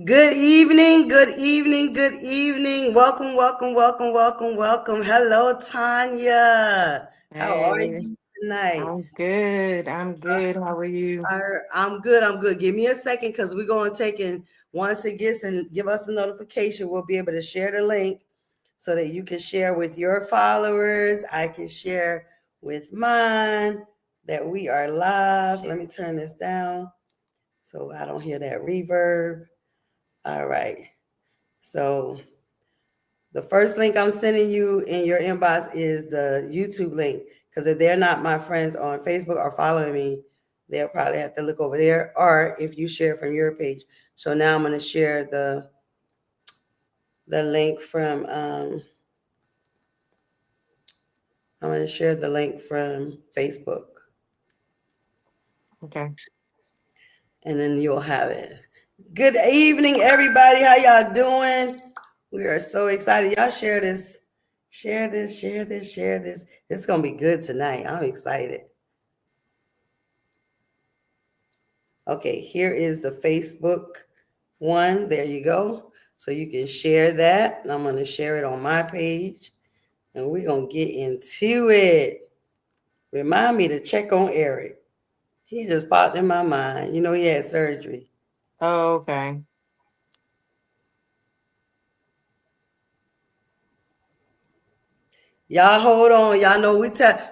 Good evening, good evening, good evening. Welcome. Hello, Tanya. How are Hey, you tonight? I'm good. I'm good. How are you? I'm good. I'm good. Give me a second because we're going to take in once it gets and give us a notification. We'll be able to share the link so that you can share with your followers. I can share with mine that we are live. Let me turn this down so I don't hear that reverb. All right. So the first link I'm sending you in your inbox is the YouTube link. Because if they're not my friends on Facebook or following me, they'll probably have to look over there. Or if you share from your page. So now I'm going to share the link from I'm going to share the link from Facebook, Okay. and then you'll have it. Good evening, everybody. How y'all doing? We are so excited. Y'all share this. Share this, share this, share this. It's going to be good tonight. I'm excited. Okay, here is the Facebook one. There you go. So you can share that. I'm going to share it on my page and we're going to get into it. Remind me to check on Eric. He just popped in my mind. You know, he had surgery. Oh, okay. Y'all hold on. Y'all know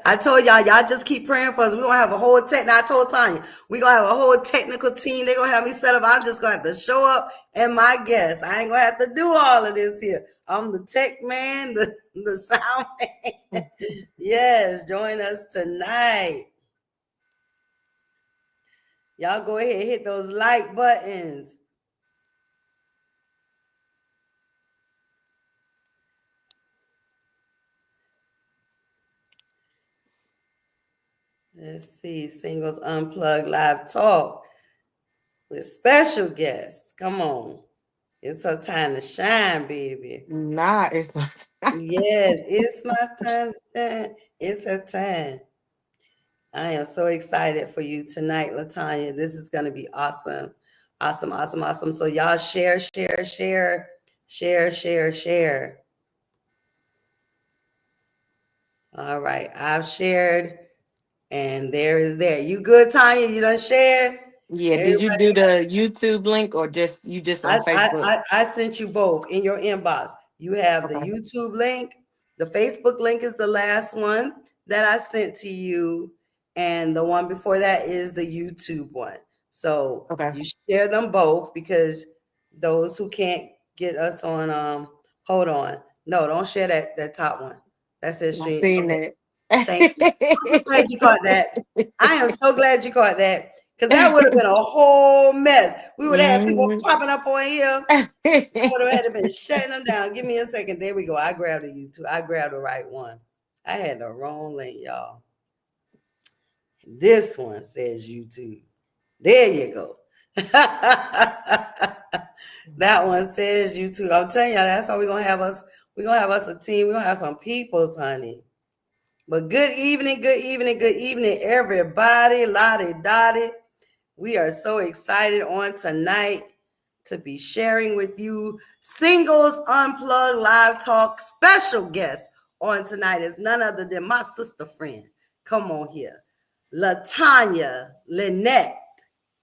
I told y'all just keep praying for us. We're gonna have a whole I told Tanya, we're gonna have a whole technical team. They're gonna have me set up. I'm just gonna have to show up and my guests. I ain't gonna have to do all of this here. I'm the tech man, the sound man. Yes, join us tonight. Y'all go ahead and hit those like buttons. Let's see, Singles Unplugged Live Talk with special guests. Come on. It's her time to shine, baby. Nah, it's Yes, it's my time to shine. It's her time. I am so excited for you tonight, Latanya. This is going to be awesome. Awesome. So y'all share. All right. I've shared and there is there. You good, Tanya? You done shared? yeah. Did you Everybody, do the YouTube link or just on Facebook? I sent you both in your inbox. You have the Okay. YouTube link. The Facebook link is the last one that I sent to you. And the one before that is the YouTube one. So Okay. you share them both because those who can't get us on hold on. No, don't share that top one. That says I stream. seen Okay. that. Thank you. I'm so glad you caught that. I am so glad you caught that because that would have been a whole mess. We would have had people Mhm. popping up on here. Would have had to been shutting them down. Give me a second. There we go. I grabbed the YouTube. I grabbed the right one. I had the wrong link, y'all. This one says YouTube. There you go. That one says YouTube. I'm telling y'all, that's how we're gonna have us. We're gonna have us a team. We're gonna have some peoples, honey. But good evening, everybody. Lottie Dottie. We are so excited on tonight to be sharing with you Singles Unplugged Live Talk. Special guest on tonight is none other than my sister friend. Come on here. Latanya Lynette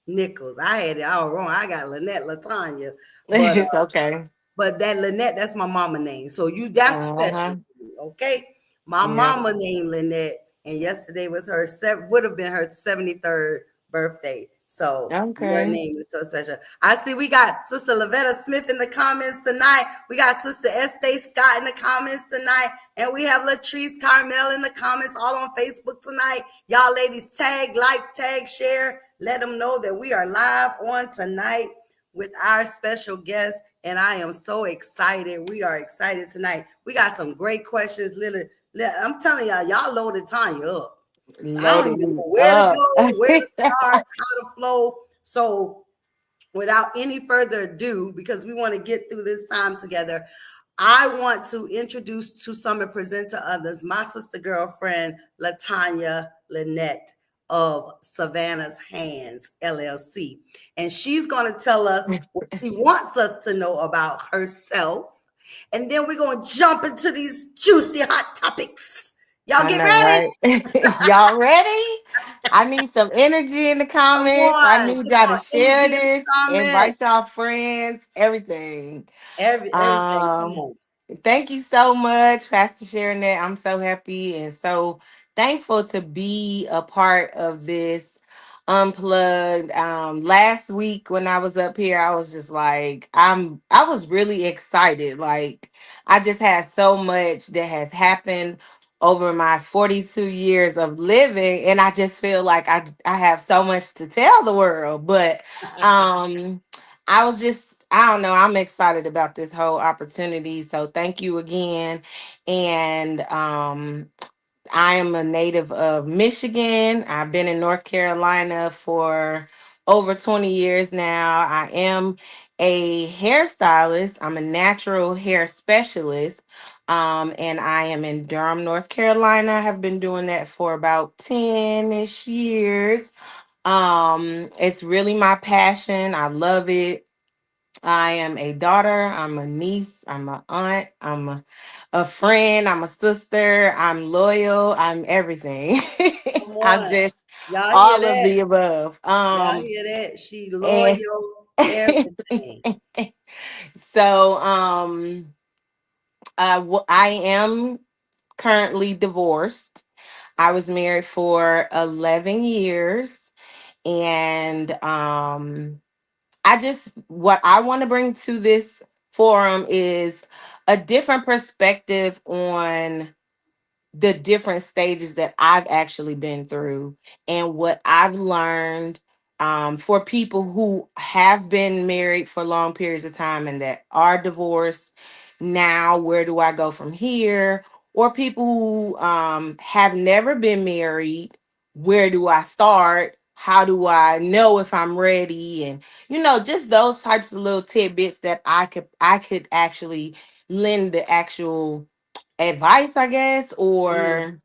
Nichols. I had it all wrong. I got Lynette Latonya. But It's okay. but that Lynette, that's my mama name. So that's special Uh-huh. to me, okay? My Yeah. mama named Lynette, and yesterday was would have been her 73rd birthday. So your Okay. name is so special. I see we got Sister Lavetta Smith in the comments tonight. We got Sister Estee Scott in the comments tonight. And we have Latrice Carmel in the comments all on Facebook tonight. Y'all ladies tag, like, tag, share. Let them know that we are live on tonight with our special guest. And I am so excited. We are excited tonight. We got some great questions. I'm telling y'all loaded Tanya up. I don't Loaded even me know where to up. go, where to start, how to flow. So, without any further ado, because we want to get through this time together, I want to introduce to some and present to others my sister girlfriend, Latanya Lynette of Savannah's Hands LLC. And she's going to tell us what she wants us to know about herself. And then we're going to jump into these juicy hot topics. Y'all I get know, ready? right? Y'all ready? I need some energy in the comments. I need Come y'all to on, energy share in the this, comments. invite y'all friends, everything. Everything. Come Um, on. Thank you so much, Pastor sharing that. I'm so happy and so thankful to be a part of this unplugged. Last week when I was up here, I was just like, I was really excited. Like I just had so much that has happened over my 42 years of living, and I just feel like I have so much to tell the world. But I was just, I don't know, I'm excited about this whole opportunity. So thank you again. And I am a native of Michigan. I've been in North Carolina for over 20 years now. I am a hairstylist, I'm a natural hair specialist. And I am in Durham, North Carolina. I have been doing that for about 10-ish years. It's really my passion. I love it. I am a daughter, I'm a niece, I'm a aunt, a friend, I'm a sister, I'm loyal, I'm everything. Come I'm on. just Y'all hear all of that? the above. Y'all hear that? She And loyal, everything. so I am currently divorced. I was married for 11 years, and I just, what I want to bring to this forum is a different perspective on the different stages that I've actually been through and what I've learned, for people who have been married for long periods of time and that are divorced now. Where do I go from here? Or people who have never been married, where do I start? How do I know if I'm ready? And just those types of little tidbits that I could actually lend the actual advice, I guess, Mm. or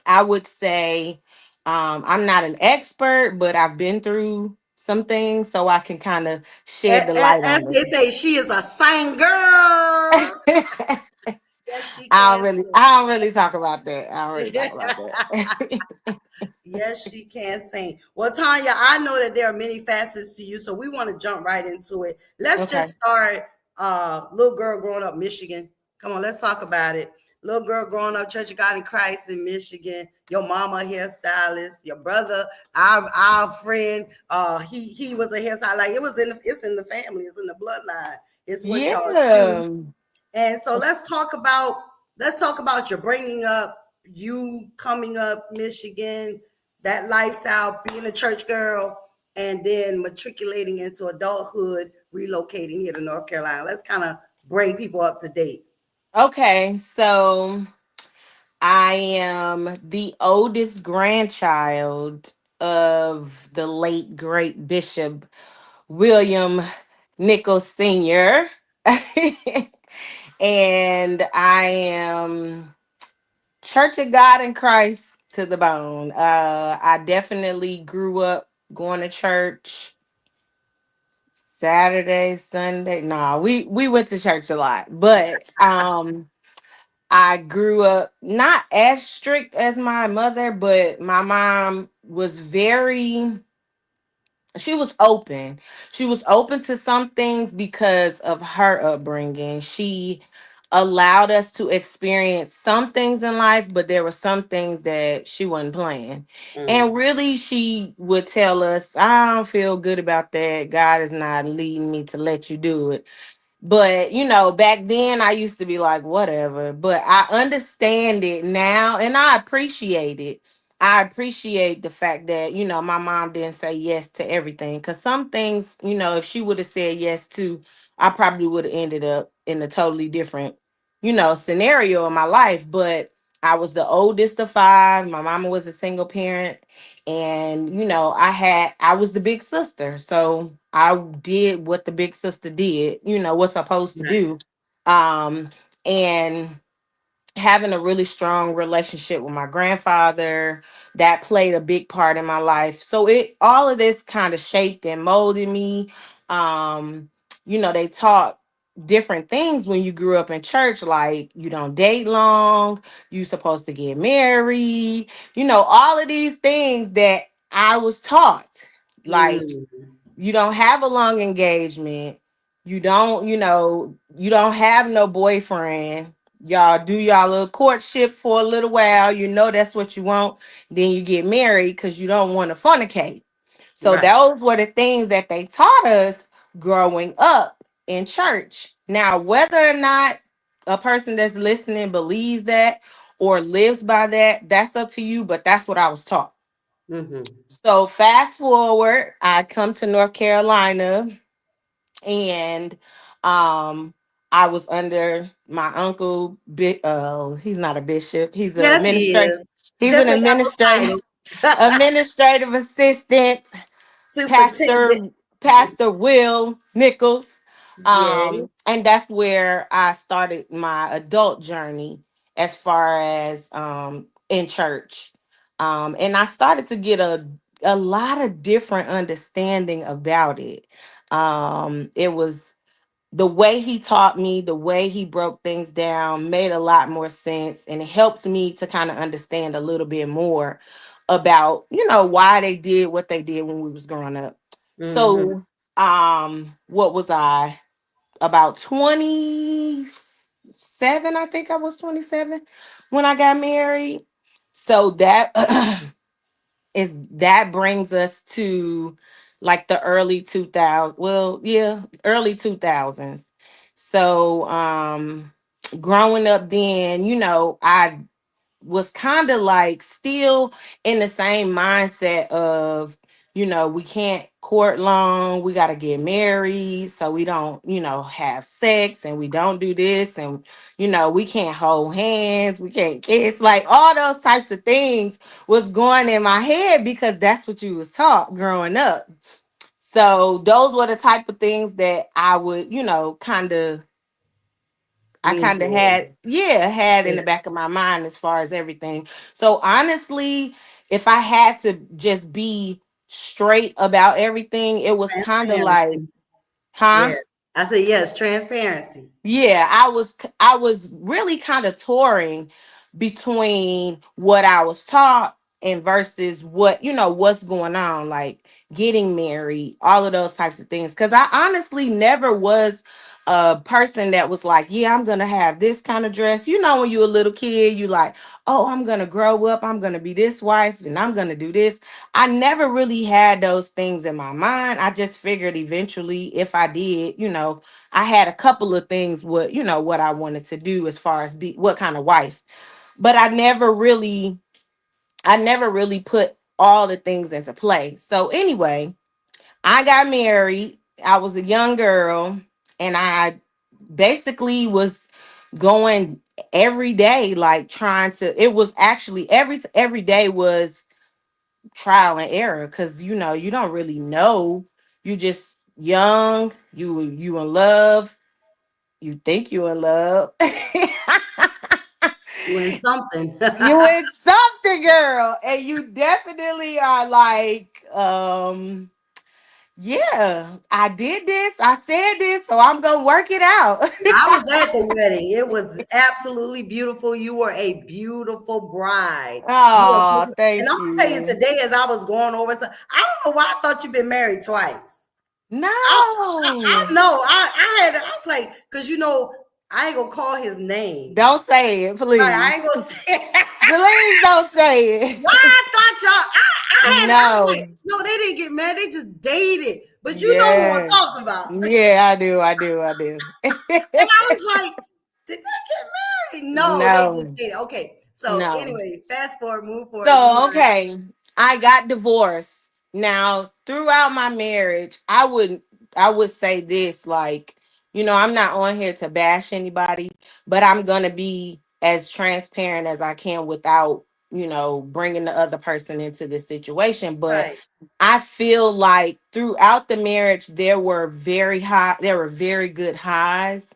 I would say, I'm not an expert, but I've been through some things, so I can kind of shed the light As on they say, she is a sing girl. it. Yes, she can I don't really talk about that. I don't really sing. talk about that. Yes, she can sing. Well, Tanya, I know that there are many facets to you, so we want to jump right into it. Let's Okay. just start. Little girl growing up Michigan. Come on, let's talk about it. Little girl growing up, Church of God in Christ in Michigan. Your mama hairstylist. Your brother, our friend. He was a hairstylist. Like it's in the family. It's in the bloodline. It's what y'all do. Yeah. And so let's talk about your bringing up, you coming up Michigan, that lifestyle, being a church girl, and then matriculating into adulthood, relocating here to North Carolina. Let's kind of bring people up to date. Okay. So I am the oldest grandchild of the late great Bishop William Nichols Sr. And I am Church of God in Christ to the bone. I definitely grew up going to church Saturday, Sunday. Nah, we went to church a lot, but I grew up not as strict as my mother, but my mom was very, she was open. She was open to some things because of her upbringing. She allowed us to experience some things in life, but there were some things that she wasn't playing. Mm, And really, she would tell us, I don't feel good about that. God is not leading me to let you do it. But back then I used to be like, whatever. But I understand it now and I appreciate it. I appreciate the fact that, my mom didn't say yes to everything. Because some things, if she would have said yes to, I probably would have ended up in a totally different, scenario in my life. But I was the oldest of five. My mama was a single parent. And I was the big sister, so I did what the big sister did, what's supposed to right. do. And having a really strong relationship with my grandfather, that played a big part in my life. So it all of this kind of shaped and molded me. um they taught different things when you grew up in church, like you don't date long, you supposed to get married, all of these things that I was taught. Like, Mm. you don't have a long engagement, you don't have no boyfriend, y'all do y'all little courtship for a little while, that's what you want, then you get married because you don't want to fornicate. So Right. those were the things that they taught us growing up in church. Now, whether or not a person that's listening believes that or lives by that, that's up to you, but that's what I was taught. Mm-hmm. So fast forward, I come to North Carolina, and um I was under my uncle. He's not a bishop. He's an Yes, he administrator. is. He's Just an a administrative double title. administrative assistant, Superintendent. Pastor Will Nichols. Yes. And that's where I started my adult journey as far as in church. And I started to get a lot of different understanding about it. It was the way he taught me, the way he broke things down made a lot more sense, and it helped me to kind of understand a little bit more about, why they did what they did when we was growing up. Mm-hmm. So, what was I? About 27, I think I was 27 when I got married. So that that brings us to like the early 2000s, well, yeah, early 2000s. So growing up then, I was kind of like still in the same mindset of, we can't court long, we got to get married so we don't, have sex, and we don't do this, and we can't hold hands, we can't kiss, like all those types of things was going in my head because that's what you was taught growing up. So those were the type of things that I would, I Lean kind of toward. had in the Yeah. back of my mind as far as everything. So honestly, if I had to just be straight about everything, it was kind of like, Transparency. huh? Yeah. I said yes, transparency. Yeah, I was really kind of touring between what I was taught and versus what, what's going on, like getting married, all of those types of things. Cause I honestly never was a person that was like, yeah, I'm gonna have this kind of dress. When you're a little kid, you like, oh, I'm gonna grow up, I'm gonna be this wife, and I'm gonna do this. I never really had those things in my mind. I just figured eventually if I did, I had a couple of things what I wanted to do as far as be what kind of wife. But I never really put all the things into play. So anyway, I got married. I was a young girl, and I basically was going every day, like trying to, it was actually every day was trial and error, because you don't really know. You just young, you in love, you think you in love. Doing something. You in something, girl, and you definitely are like, yeah, I did this, I said this, so I'm gonna work it out. I was at the wedding. It was absolutely beautiful. You were a beautiful bride. You were Oh, beautiful. And thank I'm gonna tell you you. today, as I was going over, so I don't know why I thought you've been married twice. I No, know. I was like, because I ain't gonna call his name. don't say it, Right. I please. ain't gonna say Please don't say why it. I thought y'all I was like, No. no, they didn't get married, they just dated. But you know who I'm Yeah. talking about. Yeah, I do. I do. I do. And I was like, did they get married? No, they just No. dated. Okay. So No. anyway, fast forward, move forward. You So, were okay, I got divorced. Now, throughout my marriage, I would say this, like, I'm not on here to bash anybody, but I'm going to be as transparent as I can without, bringing the other person into this situation. But right. I feel like throughout the marriage there were very good highs,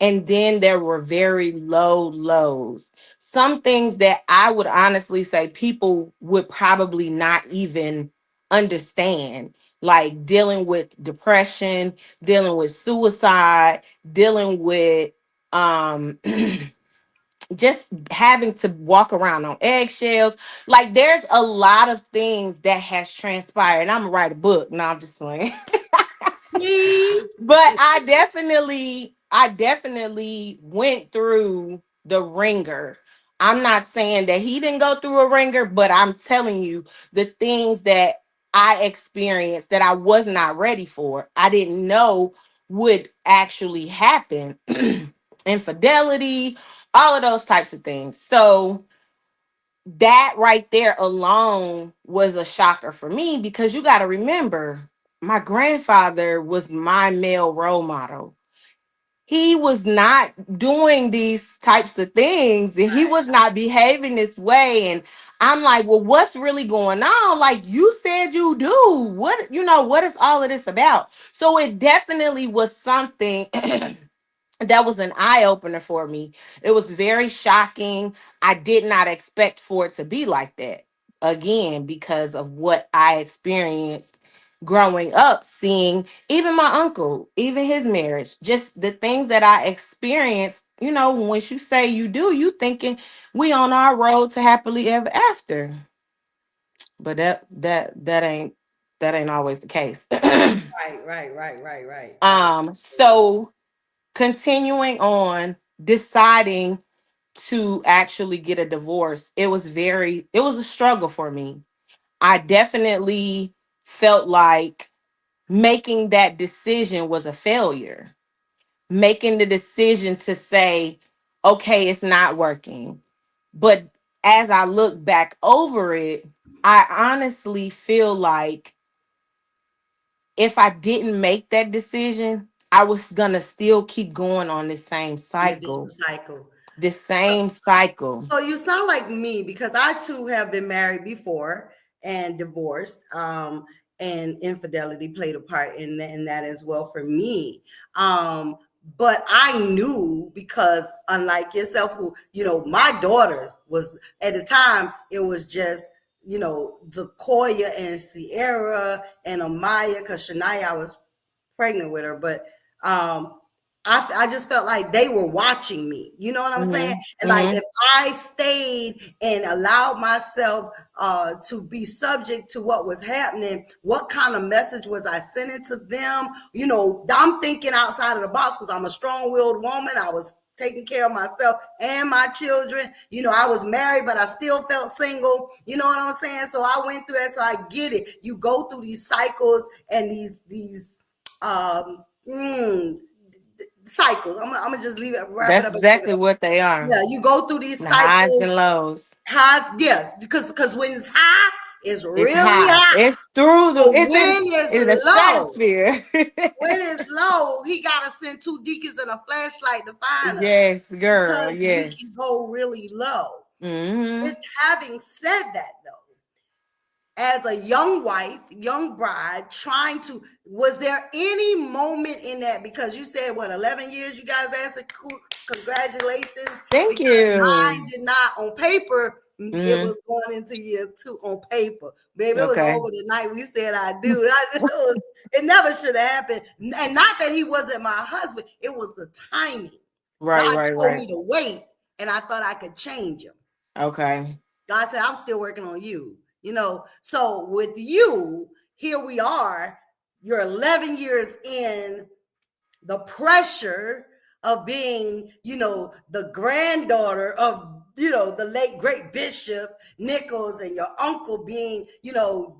And then there were very low lows. Some things that I would honestly say people would probably not even understand, like dealing with depression, dealing with suicide, dealing with um just having to walk around on eggshells. Like there's a lot of things that has transpired. I'm gonna write a book. No, I'm just playing. Please. But I definitely went through the ringer. I'm not saying that he didn't go through a ringer, but I'm telling you the things that I experienced that I was not ready for. I didn't know would actually happen. Infidelity, all of those types of things. So that right there alone was a shocker for me, because you got to remember, my grandfather was my male role model. He was not doing these types of things, and he was not behaving this way. And I'm like, well, what's really going on? Like, you said you do. What is all of this about? So it definitely was something that was an eye opener for me. It was very shocking. I did not expect for it to be like that. Again, because of what I experienced growing up, seeing even my uncle, even his marriage, just the things that I experienced. When you say you do, you thinking we on our road to happily ever after. But that ain't always the case. Right. So continuing on, deciding to actually get a divorce, it was a struggle for me. I definitely felt like making that decision was a failure. Making the decision to say, okay, it's not working. But as I look back over it, I honestly feel like if I didn't make that decision, I was gonna still keep going on this same In the vicious cycle. cycle. This same cycle. So you sound like me because I too have been married before and divorced. And infidelity played a part in that as well for me. But I knew because unlike yourself, who, my daughter was at the time, it was just, Zakoya and Sierra and Amaya, because Shania, I was pregnant with her, but um I just felt like they were watching me. You know what I'm saying? Hmm. And like Hmm. if I stayed and allowed myself to be subject to what was happening, what kind of message was I sending to them? I'm thinking outside of the box because I'm a strong-willed woman. I was taking care of myself and my children. I was married, but I still felt single. You know what I'm saying? So I went through that. So I get it. You go through these cycles and these um, mm, cycles. I'm gonna just leave it, wrap it That's up. exactly what they are. Yeah, you go through these The highs cycles. and lows. Highs, yes, because when it's high, it's It's really high. high. It's through the. But It's in. when it's In the low, stratosphere. when it's low, he gotta send two deacons and a flashlight to find us Yes, girl. because we can Yes. go really low. Hmm. With having said that, though, as a young wife, young bride, was there any moment in that? Because you said, what, 11 years you guys answered, congratulations, Thank because mine you. did not on paper. It Hmm. was going into year 2 on paper. Baby, it was Okay. over the night we said I do. It never should have happened. And not that he wasn't my husband, it was the timing. Right. God Right. told Right. me to wait, and I thought I could change him. Okay. God said, I'm still working on you. So with you, here we are. You're 11 years in. The pressure of being, the granddaughter of, the late great Bishop Nichols, and your uncle being,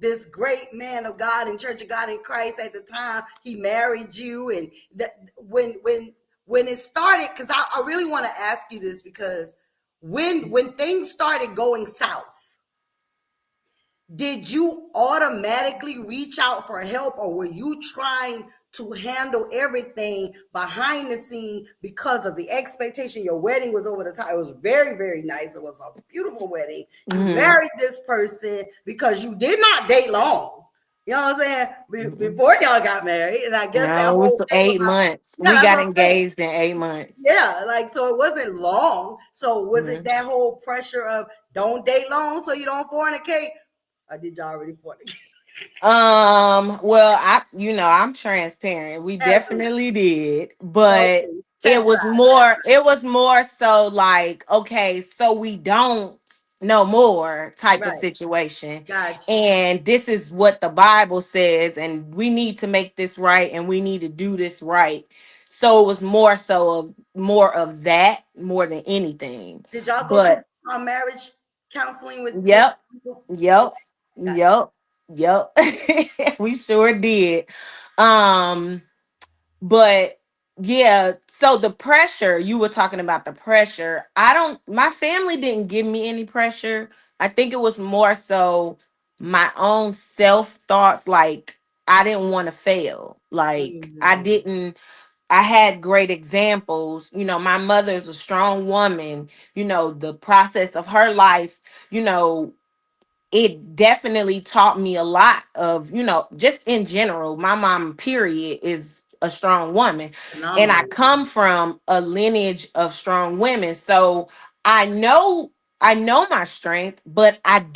this great man of God and Church of God in Christ at the time he married you. And when it started, because I really want to ask you this, because when things started going south, did you automatically reach out for help, or were you trying to handle everything behind the scene because of the expectation? Your wedding was over the top. It was very, very nice. It was a beautiful wedding. You Hmm. married this person because you did not date long. You know what I'm saying? Mm-mm. Before y'all got married, and I guess that No, it was whole thing 8 months. yeah, We that's got what I'm saying. engaged in 8 months. Yeah, like so it wasn't long. So was it Mhm. that whole pressure of don't date long so you don't fornicate? Or did y'all already fornicate? Well, I'm transparent. We Absolutely. definitely did, but Okay. it Test was drive. more so like, okay, so we don't no more type of Right. situation. Got you. And this is what the Bible says, and we need to make this right and we need to do this right. So it was more of that more than anything. Did y'all go through But marriage counseling with yep, people? yep, Okay, got yep, yep. We sure did. Um, but yeah, so the pressure, you were talking about the pressure. My family didn't give me any pressure. I think it was more so my own self thoughts, like I didn't want to fail. Like you. I had great examples. My mother's a strong woman. The process of her life, you know, it definitely taught me a lot of, just in general. My mom, period, is a strong woman. And I Phenomenal. come from a lineage of strong women. So I know I know my strength, but I just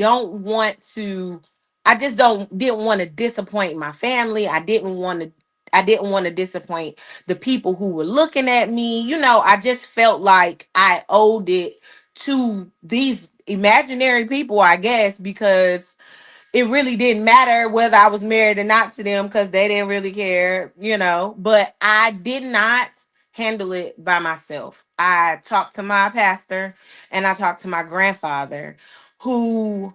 didn't want to disappoint my family. I didn't want to disappoint the people who were looking at me. I just felt like I owed it to these imaginary people, I guess, because it really didn't matter whether I was married or not to them because they didn't really care. But I did not handle it by myself. I talked to my pastor and I talked to my grandfather, who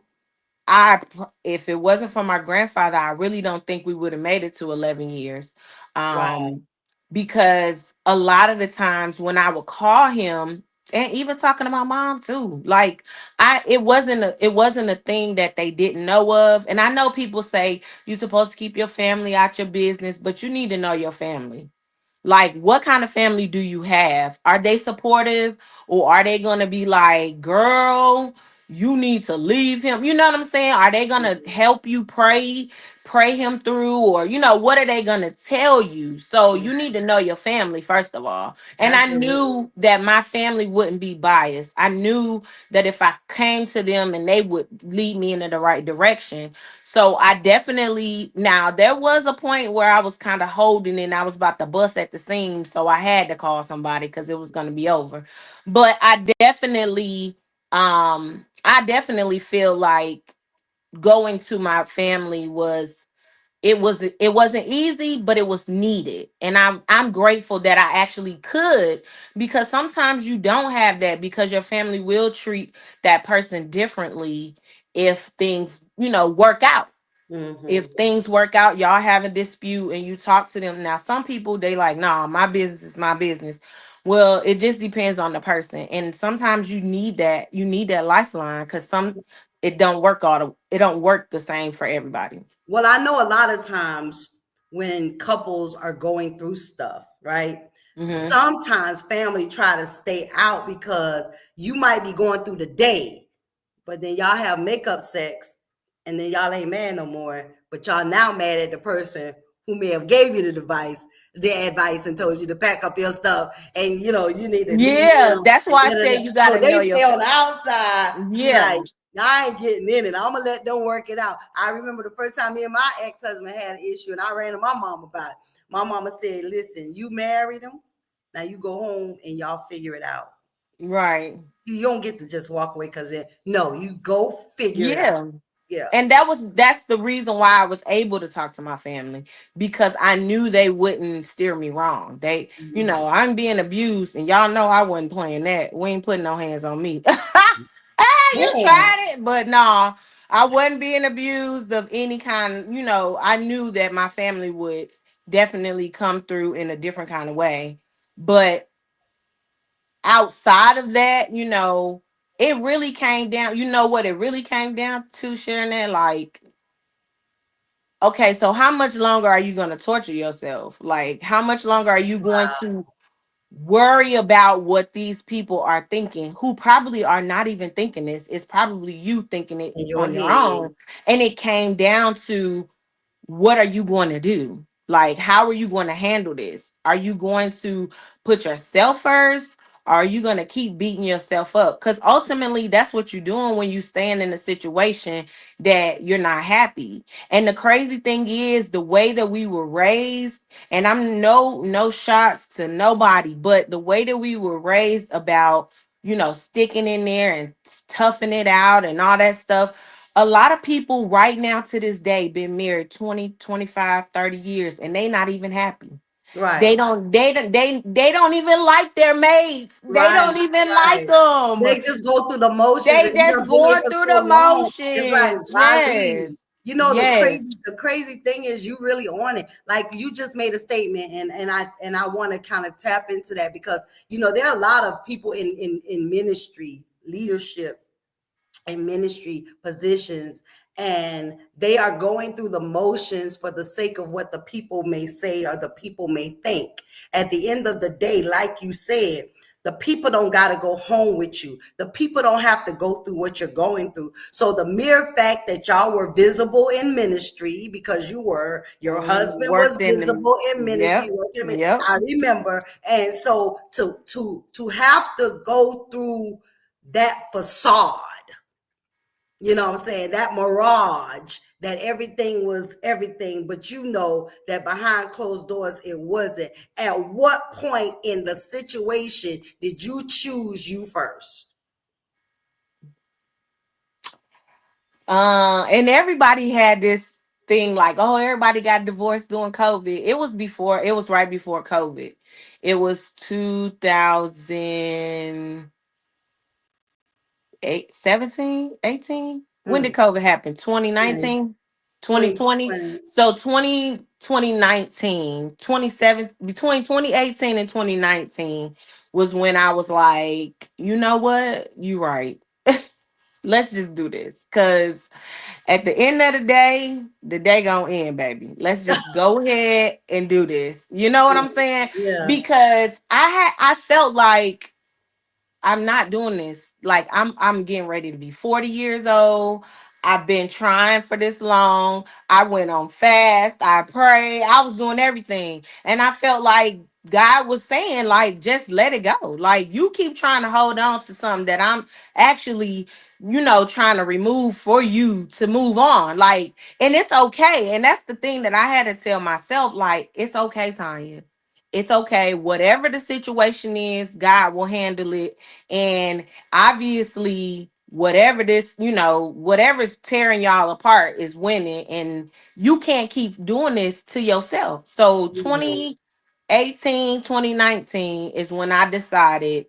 if it wasn't for my grandfather, I really don't think we would have made it to 11 years. Wow. Um, because a lot of the times when I would call him, and even talking to my mom too, like it wasn't a thing that they didn't know of. And I know people say you're supposed to keep your family out your business, but you need to know your family. Like, what kind of family do you have? Are they supportive, or are they going to be like, girl, you need to leave him? You know what I'm saying? Are they going to Mhm. help you pray him through, or, what are they going to tell you? So you need to know your family, first of all. And I Absolutely. knew that my family wouldn't be biased. I knew that if I came to them and they would lead me in the right direction. So I definitely, now there was a point where I was kind of holding it and I was about to bust at the seams. So I had to call somebody because it was going to be over. But I definitely feel like going to my family it wasn't easy, but it was needed. And I'm grateful that I actually could, because sometimes you don't have that, because your family will treat that person differently if things, work out. If Hmm. things work out, y'all have a dispute and you talk to them. Now, some people, they like, nah, my business is my business. Well, it just depends on the person. And sometimes you need that lifeline, because it don't work the same for everybody. Well, I know a lot of times when couples are going through stuff, right? Hmm. Sometimes family try to stay out because you might be going through the day, but then y'all have makeup sex, and then y'all ain't mad no more. But y'all now mad at the person who may have gave you the advice, and told you to pack up your stuff, and you need to leave Yeah, them. that's And why I da, da, say da. you So gotta they know your stay on the outside, be like, yeah. I ain't getting in it. I'm gonna let them work it out. I remember the first time me and my ex-husband had an issue, and I ran to my mom about it. My mama said, "Listen, you married him. Now you go home and y'all figure it out. Right. You don't get to just walk away because no, you go figure it out." Yeah. Yeah. And that's the reason why I was able to talk to my family, because I knew they wouldn't steer me wrong. Mhm. I'm being abused, and y'all know I wasn't playing that. We ain't putting no hands on me. You Man, tried it, but no, I wasn't being abused of any kind. I knew that my family would definitely come through in a different kind of way. But outside of that, it really came down. You know what it really came down to, sharing that? Like, okay, so how much longer are you going to torture yourself? Like, how much longer are you going to worry about what these people are thinking, who probably are not even thinking this? It's probably you thinking it in your on your head. own. And it came down to what are you going to do? Like, how are you going to handle this? Are you going to put yourself first? Or are you going to keep beating yourself up? Because ultimately, that's what you're doing when you stand in a situation that you're not happy. And the crazy thing is, the way that we were raised, and I'm no shots to nobody, but the way that we were raised about, sticking in there and toughing it out and all that stuff. A lot of people right now to this day been married 20, 25, 30 years, and they not even happy. Right. They don't even like their mates. They Right, don't even like right. them. They just go through the motions, They and you just have been here going for through so the long. It's like, motions. why leave? Yes. You know, Yes. the crazy thing is you really on it. Like you just made a statement, and I want to kind of tap into that because there are a lot of people in ministry leadership in ministry positions, and they are going through the motions for the sake of what the people may say or the people may think. At the end of the day, like you said, the people don't got to go home with you. The people don't have to go through what you're going through. So the mere fact that y'all were visible in ministry, because your husband was Worked in visible in the ministry, yep. working in Yep. I remember. And so to have to go through that facade, what I'm saying? That mirage that everything was everything, but that behind closed doors it wasn't. At what point in the situation did you choose you first? And everybody had this thing like, oh, everybody got divorced during COVID. It was right before COVID. It was 2017, 18. When did Mm, COVID happen? 20, 2019, 2020. 2020. So 2019, 27, between 2018 and 2019 was when I was like, you know what? You right. Let's just do this. Cause at the end of the day gonna end, baby. Let's just go ahead and do this. You know what I'm saying? Yeah. Because I felt like I'm not doing this. Like I'm getting ready to be 40 years old. I've been trying for this long. I went on fast. I prayed. I was doing everything. And I felt like God was saying, like, just let it go. Like, you keep trying to hold on to something that I'm actually, trying to remove for you to move on. Like, and it's okay. And that's the thing that I had to tell myself, like, it's okay, Tanya. It's okay. Whatever the situation is, God will handle it. And obviously, whatever's tearing y'all apart is winning. And you can't keep doing this to yourself. So Yeah. 2018, 2019 is when I decided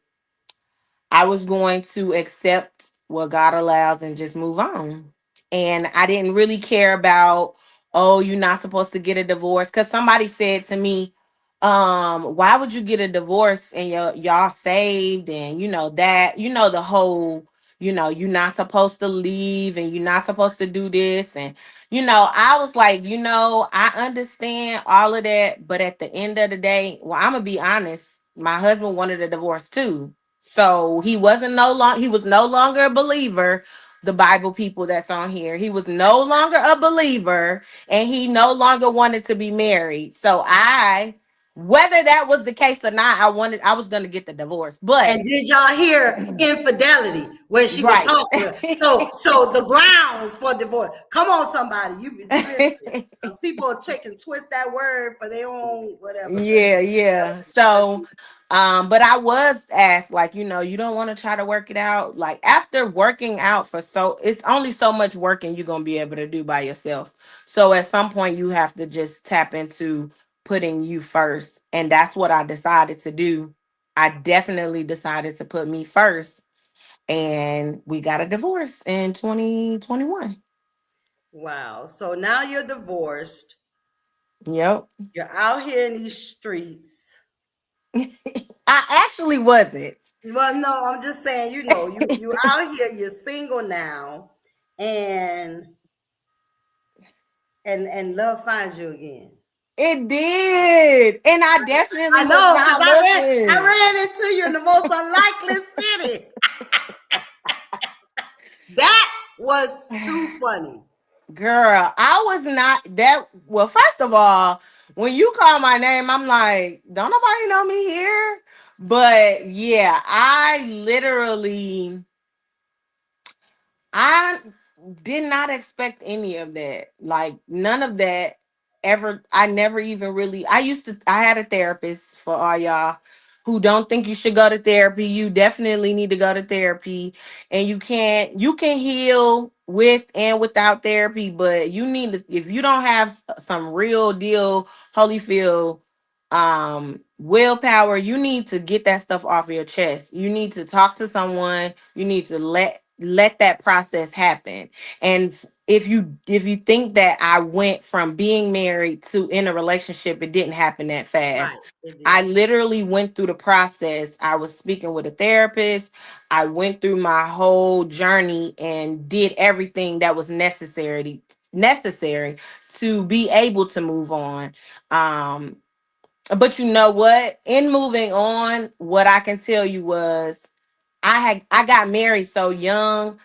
I was going to accept what God allows and just move on. And I didn't really care about, oh, you're not supposed to get a divorce. Because somebody said to me, why would you get a divorce and y'all saved and the whole, you're not supposed to leave and you're not supposed to do this. And I was like, I understand all of that, but at the end of the day, well, I'm gonna be honest, my husband wanted a divorce too. So he was no longer a believer. The Bible people that's on here, he was no longer a believer, and he no longer wanted to be married. So whether that was the case or not, I was gonna get the divorce. And But did y'all hear infidelity when she was right. talking? So the grounds for divorce. Come on, somebody, you listen, because people are taking twist that word for their own whatever. Yeah, yeah. So, but I was asked, like, you don't want to try to work it out. Like, after working out it's only so much working you're gonna be able to do by yourself. So at some point you have to just tap into putting you first. And that's what I decided to do. I definitely decided to put me first. And we got a divorce in 2021. Wow. So now you're divorced. Yep. You're out here in these streets. I actually wasn't. Well, no, I'm just saying, you out here, you're single now, and and love finds you again. It did. And I definitely I was know, because not I looking. ran into you in the most unlikely city. That was too funny. Girl, I was not that. Well, first of all, when you call my name, I'm like, don't nobody know me here. But yeah, I did not expect any of that. Like none of that ever. I never even really. I had a therapist for all y'all who don't think you should go to therapy. You definitely need to go to therapy, and you can heal with and without therapy, but you need to, if you don't have some real deal Holyfield willpower, you need to get that stuff off your chest. You need to talk to someone. You need to let that process happen. And if you think that I went from being married to in a relationship, it didn't happen that Right. fast. It I did. literally went through the process. I was speaking with a therapist. I went through my whole journey and did everything that was necessary to be able to move on. um but you know what? In moving on, what I can tell you was I got married so young.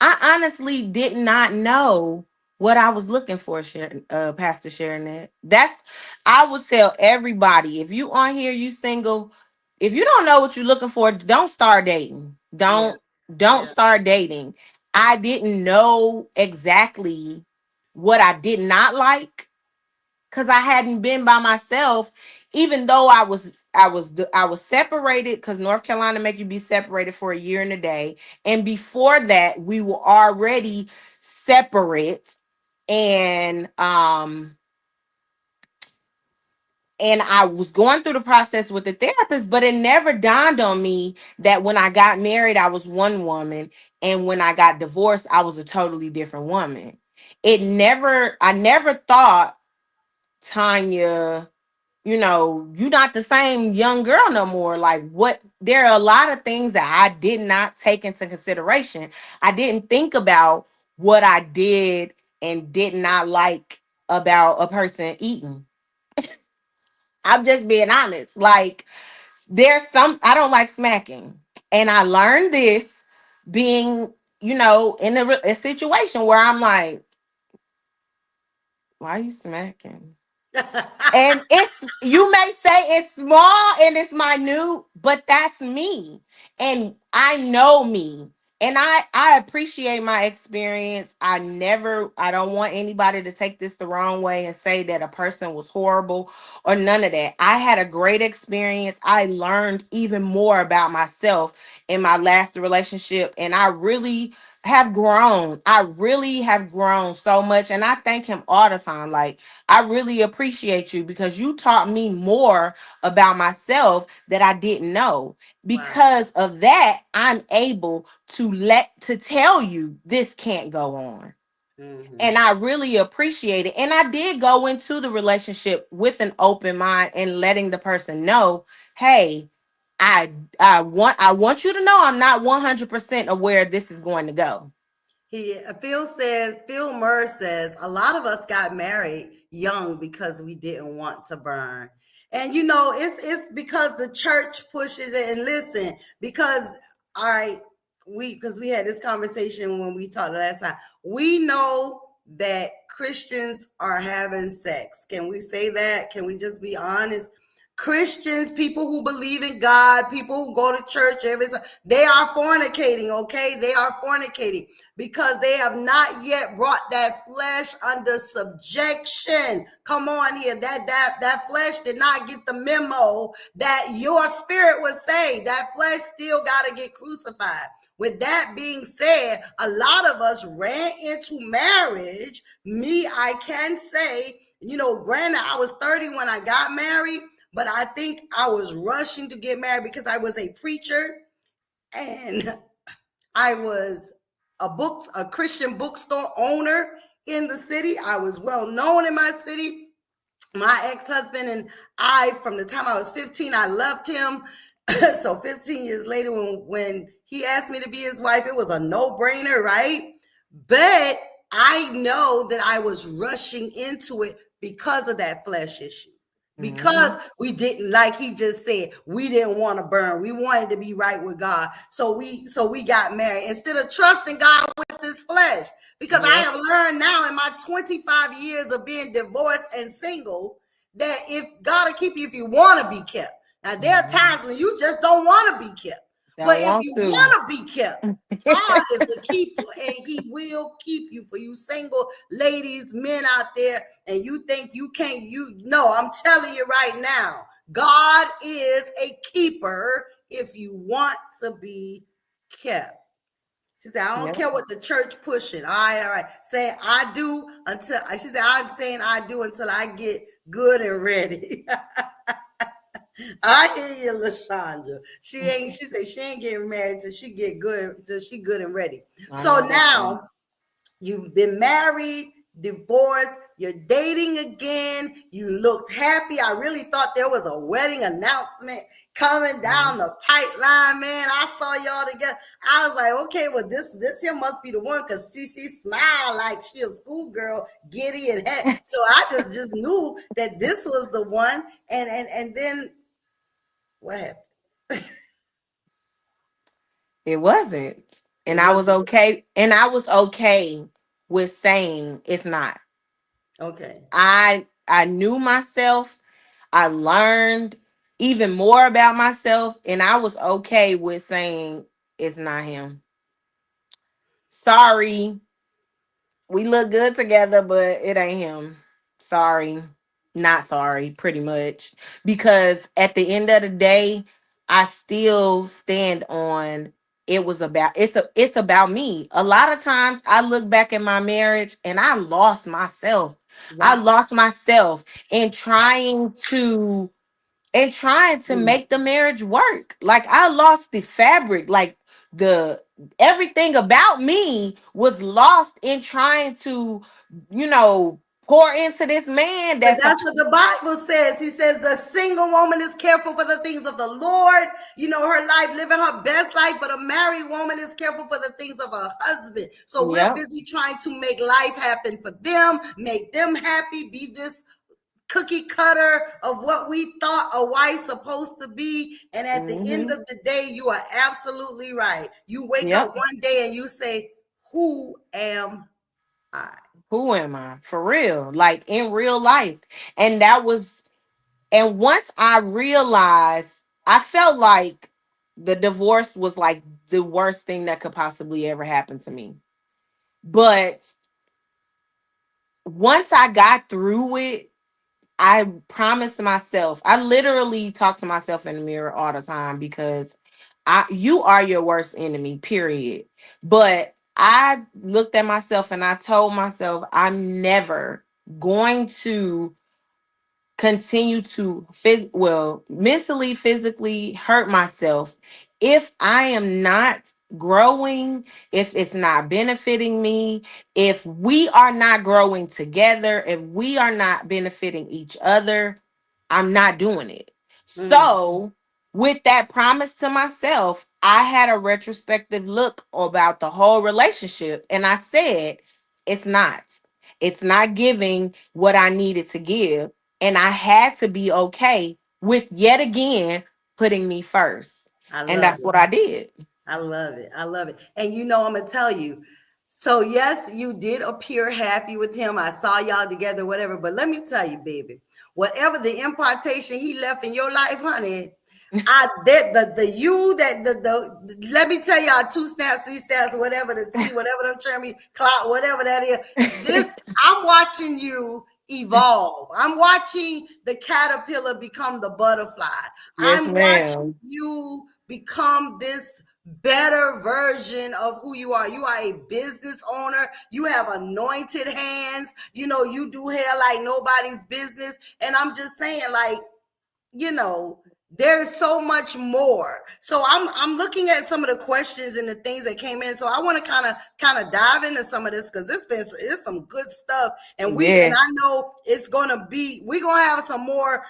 I honestly did not know what I was looking for, Pastor Sharon. That's I would tell everybody, if you on here, you single, if you don't know what you're looking for, don't start dating. Yeah. Don't Yeah. start dating. I didn't know exactly what I did not like because I hadn't been by myself, even though I was separated because North Carolina make you be separated for a year and a day. And before that, we were already separate. And and I was going through the process with the therapist, but it never dawned on me that when I got married, I was one woman, and when I got divorced, I was a totally different woman. I never thought, Tanya, you're not the same young girl no more. Like, what? There are a lot of things that I did not take into consideration. I didn't think about what I did and did not like about a person eating. I'm just being honest. Like, I don't like smacking. And I learned this being, in a situation where I'm like, why are you smacking? And you may say it's small and it's minute, but that's me. And I know me. And I appreciate my experience. I don't want anybody to take this the wrong way and say that a person was horrible or none of that. I had a great experience. I learned even more about myself in my last relationship. And I really have grown. I really have grown so much. And I thank him all the time. Like, I really appreciate you because you taught me more about myself that I didn't know. Wow. Because of that, I'm able to tell you this can't go on. Hmm. And I really appreciate it. And I did go into the relationship with an open mind and letting the person know, hey, I I want you to know I'm not 100% aware this is going to go. Phil Murr says a lot of us got married young because we didn't want to burn. And it's because the church pushes it. And listen, because all right, because we had this conversation when we talked last time. We know that Christians are having sex. Can we say that? Can we just be honest? Christians, people who believe in God, people who go to church they are fornicating, okay? They are fornicating because they have not yet brought that flesh under subjection. Come on here. That flesh did not get the memo that your spirit was saved. That flesh still got to get crucified. With that being said, a lot of us ran into marriage. Me, I can say, granted, I was 30 when I got married, but I think I was rushing to get married because I was a preacher and I was a Christian bookstore owner in the city. I was well known in my city. My ex-husband and I, from the time I was 15, I loved him. So 15 years later, when he asked me to be his wife, it was a no-brainer, right? But I know that I was rushing into it because of that flesh issue. because Mhm. we didn't, like he just said, we didn't want to burn. We wanted to be right with God. So we got married instead of trusting God with this flesh. Because I Yep. have learned now in my 25 years of being divorced and single that if God will keep you if you want to be kept. Now there are Mhm. times when you just don't want to be kept. But Don't if want you to. want to be kept, God is the keeper and he will keep you. For you single ladies, men out there, and you think you can't, you know, I'm telling you right now, God is a keeper if you want to be kept. She said, I don't Yep. care what the church pushing. All right, all right. Saying I do until she said, I'm saying I do until I get good and ready. I hear you, Lashandra. She said she ain't getting married till she get good, till she good and ready. I So know that's right. now you've been married, divorced, you're dating again. You looked happy. I really thought there was a wedding announcement coming Mhm. down the pipeline, man. I saw y'all together. I was like, okay, well, this here must be the one because she smiled like she a schoolgirl, giddy and happy. So I just knew that this was the one. And then what happened? It wasn't. It And I was wasn't okay. And I was okay with saying it's not. okay. I knew myself. I learned even more about myself, and I was okay with saying it's not him. Sorry, we look good together, but it ain't him. Sorry, not sorry, pretty much. Because at the end of the day, I still stand on it's about me. A lot of times I look back at my marriage and I lost myself. I Wow. lost myself in trying to Mm. make the marriage work. Like I lost the fabric, like the everything about me was lost in trying to, you know, pour into this man But that's a that's what the Bible says. He says the single woman is careful for the things of the Lord, her life, living her best life, but a married woman is careful for the things of her husband. So we're yep. busy trying to make life happen for them, make them happy, be this cookie cutter of what we thought a wife's supposed to be. And at the end Hmm. of the day, you are absolutely right. You wake up Yep. one day and you say, who am I? Who am I? For real. Like in real life. And that was and once I realized, I felt like the divorce was like the worst thing that could possibly ever happen to me. But once I got through it, I promised myself, I literally talk to myself in the mirror all the time because you are your worst enemy, period. But I looked at myself and I told myself, I'm never going to continue to mentally, physically hurt myself if I am not growing, if it's not benefiting me, if we are not growing together, if we are not benefiting each other. I'm not doing it. Mm, So with that promise to myself, I had a retrospective look about the whole relationship and I said it's not giving what I needed to give, and I had to be okay with yet again putting me first. I And love that's it. what I did. I love it. I love it. And I'm gonna tell you. So yes, you did appear happy with him. I saw y'all together, whatever. But let me tell you, baby, whatever the impartation he left in your life, honey, I did the you that the let me tell y'all 2 snaps, 3 snaps, whatever the T, whatever them term me, clout, whatever that is. This I'm watching you evolve. I'm watching the caterpillar become the butterfly. Yes, I'm watching ma'am. you become this better version of who you are. You are a business owner. You have anointed hands. You do hair like nobody's business. And I'm just saying, like, there's so much more. So I'm looking at some of the questions and the things that came in. So I want to kind of dive into some of this because it's some good stuff. And I Yes. know we're gonna have some more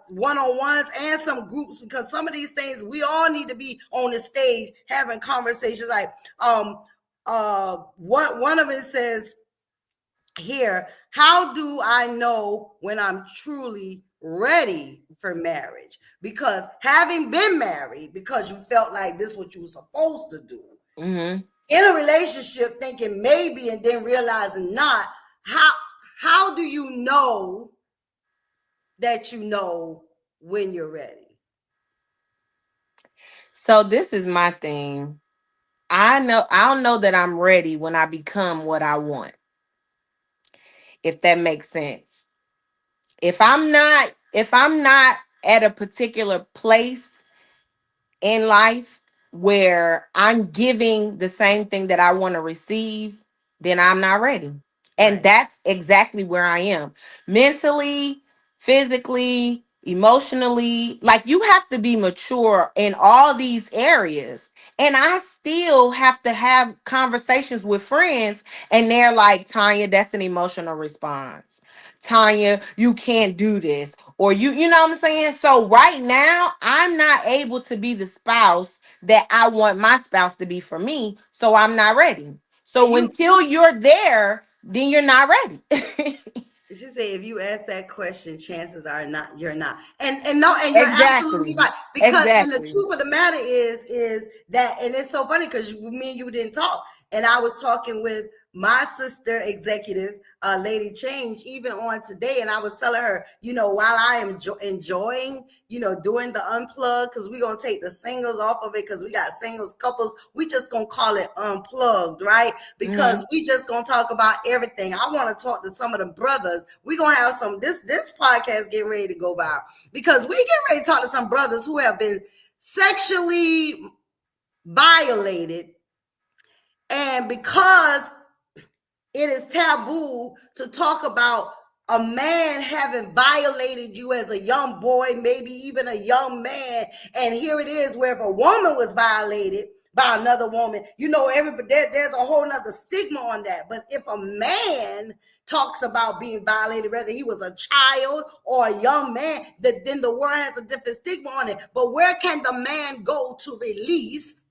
one-on-ones and some groups because some of these things we all need to be on the stage having conversations. Like one of it says here, how do I know when I'm truly ready for marriage, because having been married because you felt like this is what you were supposed to do, Mm-hmm. in a relationship thinking maybe and then realizing not, how do you know that you know when you're ready? So this is my thing. I'll know that I'm ready when I become what I want, if that makes sense. If I'm not at a particular place in life where I'm giving the same thing that I want to receive, then I'm not ready. And Right. that's exactly where I am. Mentally, physically, emotionally. Like, you have to be mature in all these areas. And I still have to have conversations with friends, and they're like, Tanya, that's an emotional response. Tanya, you can't do this. Or you know what I'm saying? So right now, I'm not able to be the spouse that I want my spouse to be for me. So I'm not ready. And So you, until you're there, then you're not ready. she say, if you ask that question, chances are not you're not. And no, and you're absolutely Exactly. right. Because, and the Exactly. truth of the matter is that, and it's so funny because me and you didn't talk, and I was talking with my sister executive, Lady Change, even on today, and I was telling her, while I am enjoying, doing the unplug, because we're gonna take the singles off of it, because we got singles, couples, we just gonna call it unplugged, right? Because Hmm. we just gonna talk about everything. I want to talk to some of the brothers. We're gonna have some, this podcast getting ready to go viral, because we get ready to talk to some brothers who have been sexually violated, and because it is taboo to talk about a man having violated you as a young boy, maybe even a young man. And here it is, where if a woman was violated by another woman, everybody, there's a whole nother stigma on that. But if a man talks about being violated, whether he was a child or a young man, then the world has a different stigma on it. But where can the man go to release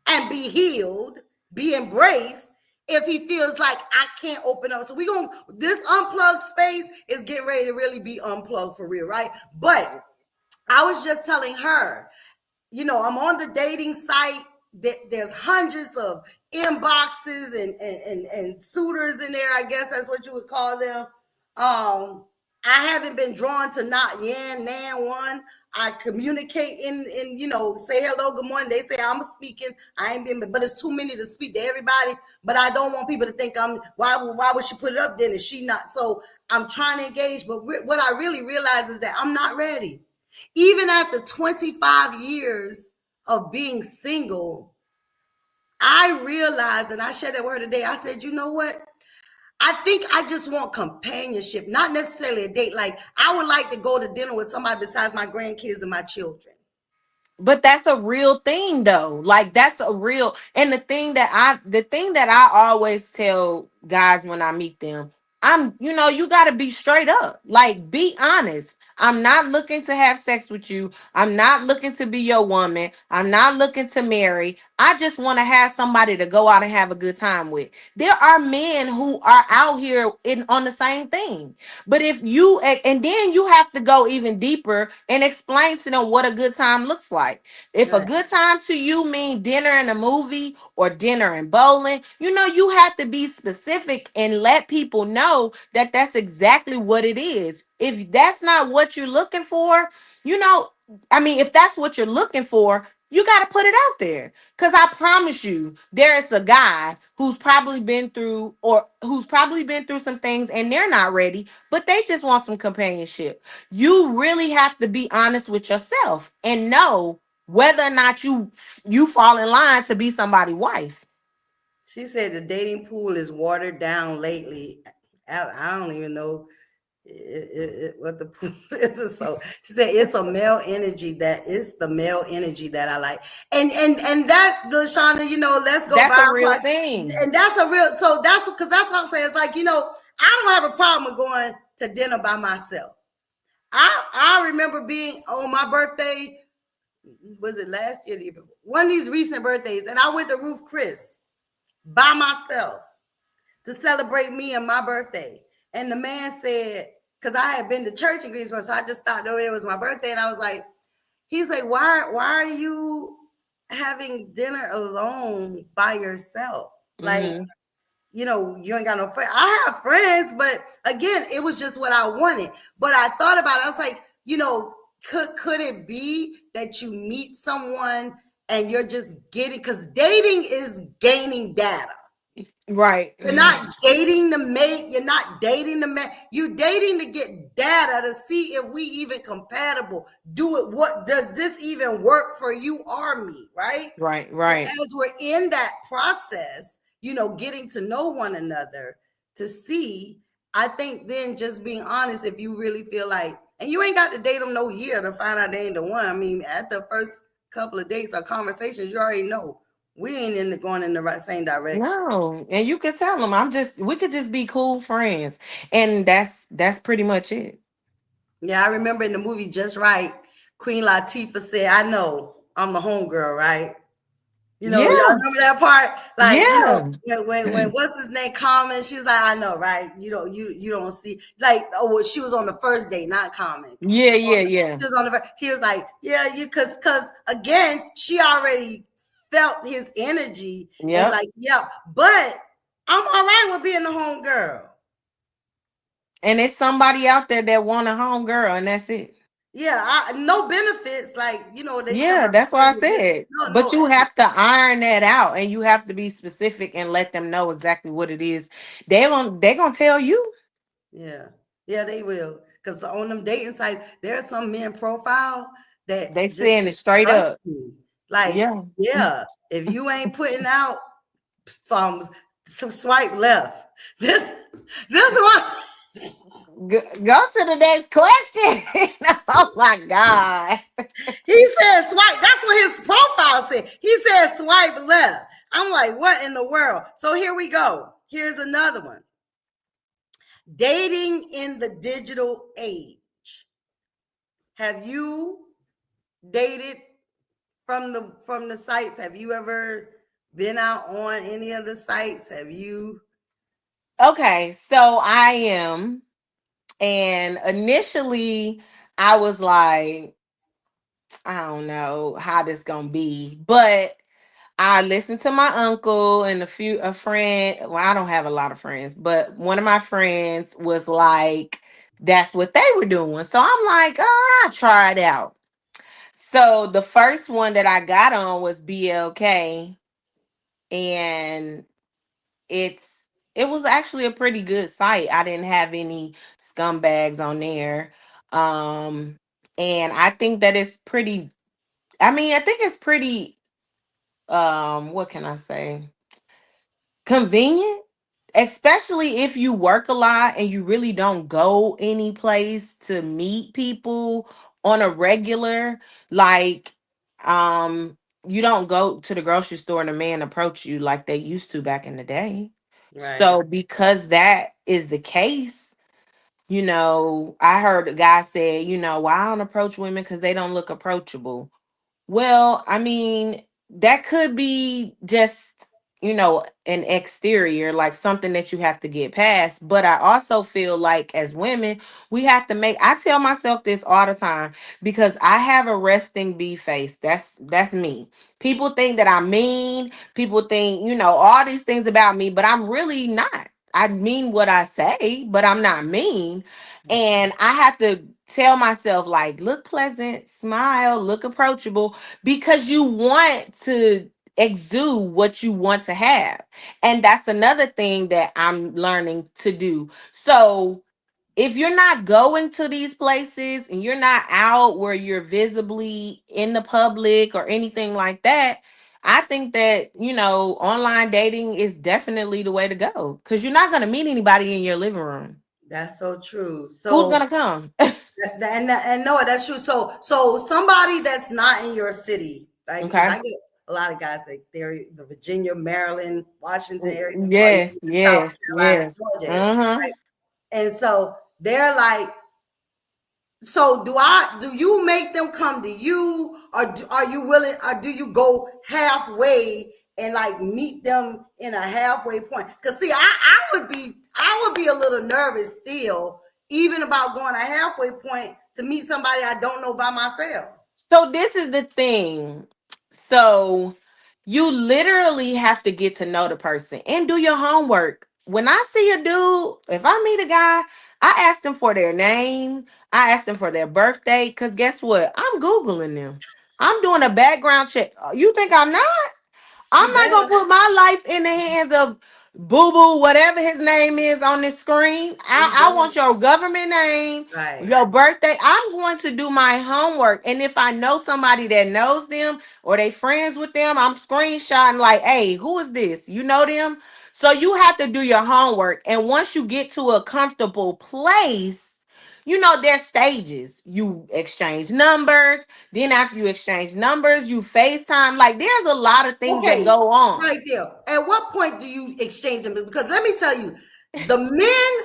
and be healed, be embraced, if he feels like I can't open up? So this unplugged space is getting ready to really be unplugged for real, right? But I was just telling her, I'm on the dating site. There's hundreds of inboxes and suitors in there. I guess that's what you would call them. I haven't been drawn to not yan, nan one. I communicate in say hello, good morning. They say I'm speaking. I ain't been, but it's too many to speak to everybody. But I don't want people to think why would she put it up then if she not? So I'm trying to engage. But what I really realize is that I'm not ready. Even after 25 years of being single, I realized, and I shared that word today, I said, you know what? I think I just want companionship, not necessarily a date. Like, I would like to go to dinner with somebody besides my grandkids and my children. But that's a real thing though. Like, that's a real, and the thing that I always tell guys when I meet them, you got to be straight up. Like, be honest. I'm not looking to have sex with you. I'm not looking to be your woman. I'm not looking to marry. I just want to have somebody to go out and have a good time with. There are men who are out here on the same thing. But if you, and then you have to go even deeper and explain to them what a good time looks like. If a Right. good time to you mean dinner and a movie or dinner and bowling, you have to be specific and let people know that that's exactly what it is. If that's not what you're looking for, you know, if that's what you're looking for, you got to put it out there. Because I promise you, there is a guy who's probably been through some things and they're not ready, but they just want some companionship. You really have to be honest with yourself and know whether or not you fall in line to be somebody's wife. She said the dating pool is watered down lately. I don't even know what the pool is. So she said it's a male energy, that it's the male energy that I like. And that, Lashana, let's go That's a viral. real thing. And that's a real, so that's because that's what I'm saying. It's like, I don't have a problem with going to dinner by myself. I remember being on my birthday, was it last year? One of these recent birthdays, and I went to Ruth Chris by myself to celebrate me and my birthday. And the man said, because I had been to church in Greensboro, so I just thought, oh, it was my birthday, and I was like, he's like, why are you having dinner alone by yourself? Like, Mm-hmm. you ain't got no friends. I have friends, but again, it was just what I wanted. But I thought about it. I was like, could it be that you meet someone and you're just getting, because dating is gaining data. Right. You're not dating to mate. You're not dating to mate. You're dating to get data to see if we even compatible. Do it. What does this even work for you or me? Right. Right. And Right. as we're in that process, getting to know one another to see, I think then just being honest, if you really feel like, and you ain't got to date them no year to find out they ain't the one. I mean, at the first couple of dates or conversations, you already know we ain't going in the same direction. No, and you could tell them we could just be cool friends, and that's pretty much it. Yeah, I remember in the movie Just Right, Queen Latifah said, "I know I'm the homegirl, right?" Y'all Yeah, remember that part? Like, yeah, when what's his name Common, she's like, I know, right? You don't see, like, oh, well, she was on the first date, not Common. yeah, yeah, yeah. She was on the She was like, yeah, cause again, she already felt his energy and Yep. like, yep, but I'm all right with being the homegirl. And it's somebody out there that want a home girl, and that's it. Yeah, no benefits, like, they talk Yeah, about that's what I splitting the bill. said. No, But no. you have to iron that out, and you have to be specific and let them know exactly what it is. They gonna tell you. Yeah. Yeah, they will. Because on them dating sites, there are some men profile that They just saying it straight trust up. me. Like, Yeah. yeah, if you ain't putting out from swipe left. This one. Go to the next question. Oh my God. He said swipe. That's what his profile said. He said swipe left. I'm like, what in the world? So here we go. Here's another one. Dating in the digital age. Have you dated from the sites? Have you ever been out on any of the sites? Have you? Okay, so I am. And initially, I was like, I don't know how this gonna be, but I listened to my uncle and a friend. Well, I don't have a lot of friends, but one of my friends was like, that's what they were doing. So I'm like, oh, I'll try it out. So the first one that I got on was BLK, and it's it was actually a pretty good site. I didn't have any scumbags on there. Um and I think that it's pretty I think it's pretty what can I say? Convenient, especially if you work a lot and you really don't go any place to meet people on a regular, like um you don't go to the grocery store and a man approach you like they used to back in the day. Right. So because that is the case, I heard a guy say, well, I don't approach women because they don't look approachable. Well, that could be just, an exterior, like something that you have to get past. But I also feel like as women, I tell myself this all the time because I have a resting bee face. That's me. People think that I'm mean. People think, all these things about me, but I'm really not. I mean what I say, but I'm not mean. And I have to tell myself, like, look pleasant, smile, look approachable, because you want to exude what you want to have. And that's another thing that I'm learning to do. So if you're not going to these places and you're not out where you're visibly in the public or anything like that, I think that, online dating is definitely the way to go because you're not going to meet anybody in your living room. That's so true. Who's So going to come? and no, that's true. So somebody that's not in your city, right? Because Okay. I get a lot of guys like they're the Virginia, Maryland, Washington area, or Yes, even South yes, Carolina, yes. Georgia area, Uh-huh. right? And so they're like, so do you make them come to you, or are you willing, or do you go halfway and like meet them in a halfway point? Because see, I would be a little nervous still even about going a halfway point to meet somebody I don't know by myself. So this is the thing. So you literally have to get to know the person and do your homework. When I see a dude, if I meet a guy, I ask them for their name. I ask them for their birthday. Because guess what? I'm Googling them. I'm doing a background check. You think I'm not? I'm You not better. gonna put my life in the hands of Boo Boo, whatever his name is on this screen. You I better. want your government name, Right. your birthday. I'm going to do my homework. And if I know somebody that knows them or they friends with them, I'm screenshotting like, hey, who is this? You know them? So you have to do your homework. And once you get to a comfortable place, there's stages. You exchange numbers. Then after you exchange numbers, you FaceTime. Like there's a lot of things that Okay, go on. right there. At what point do you exchange them? Because let me tell you, the men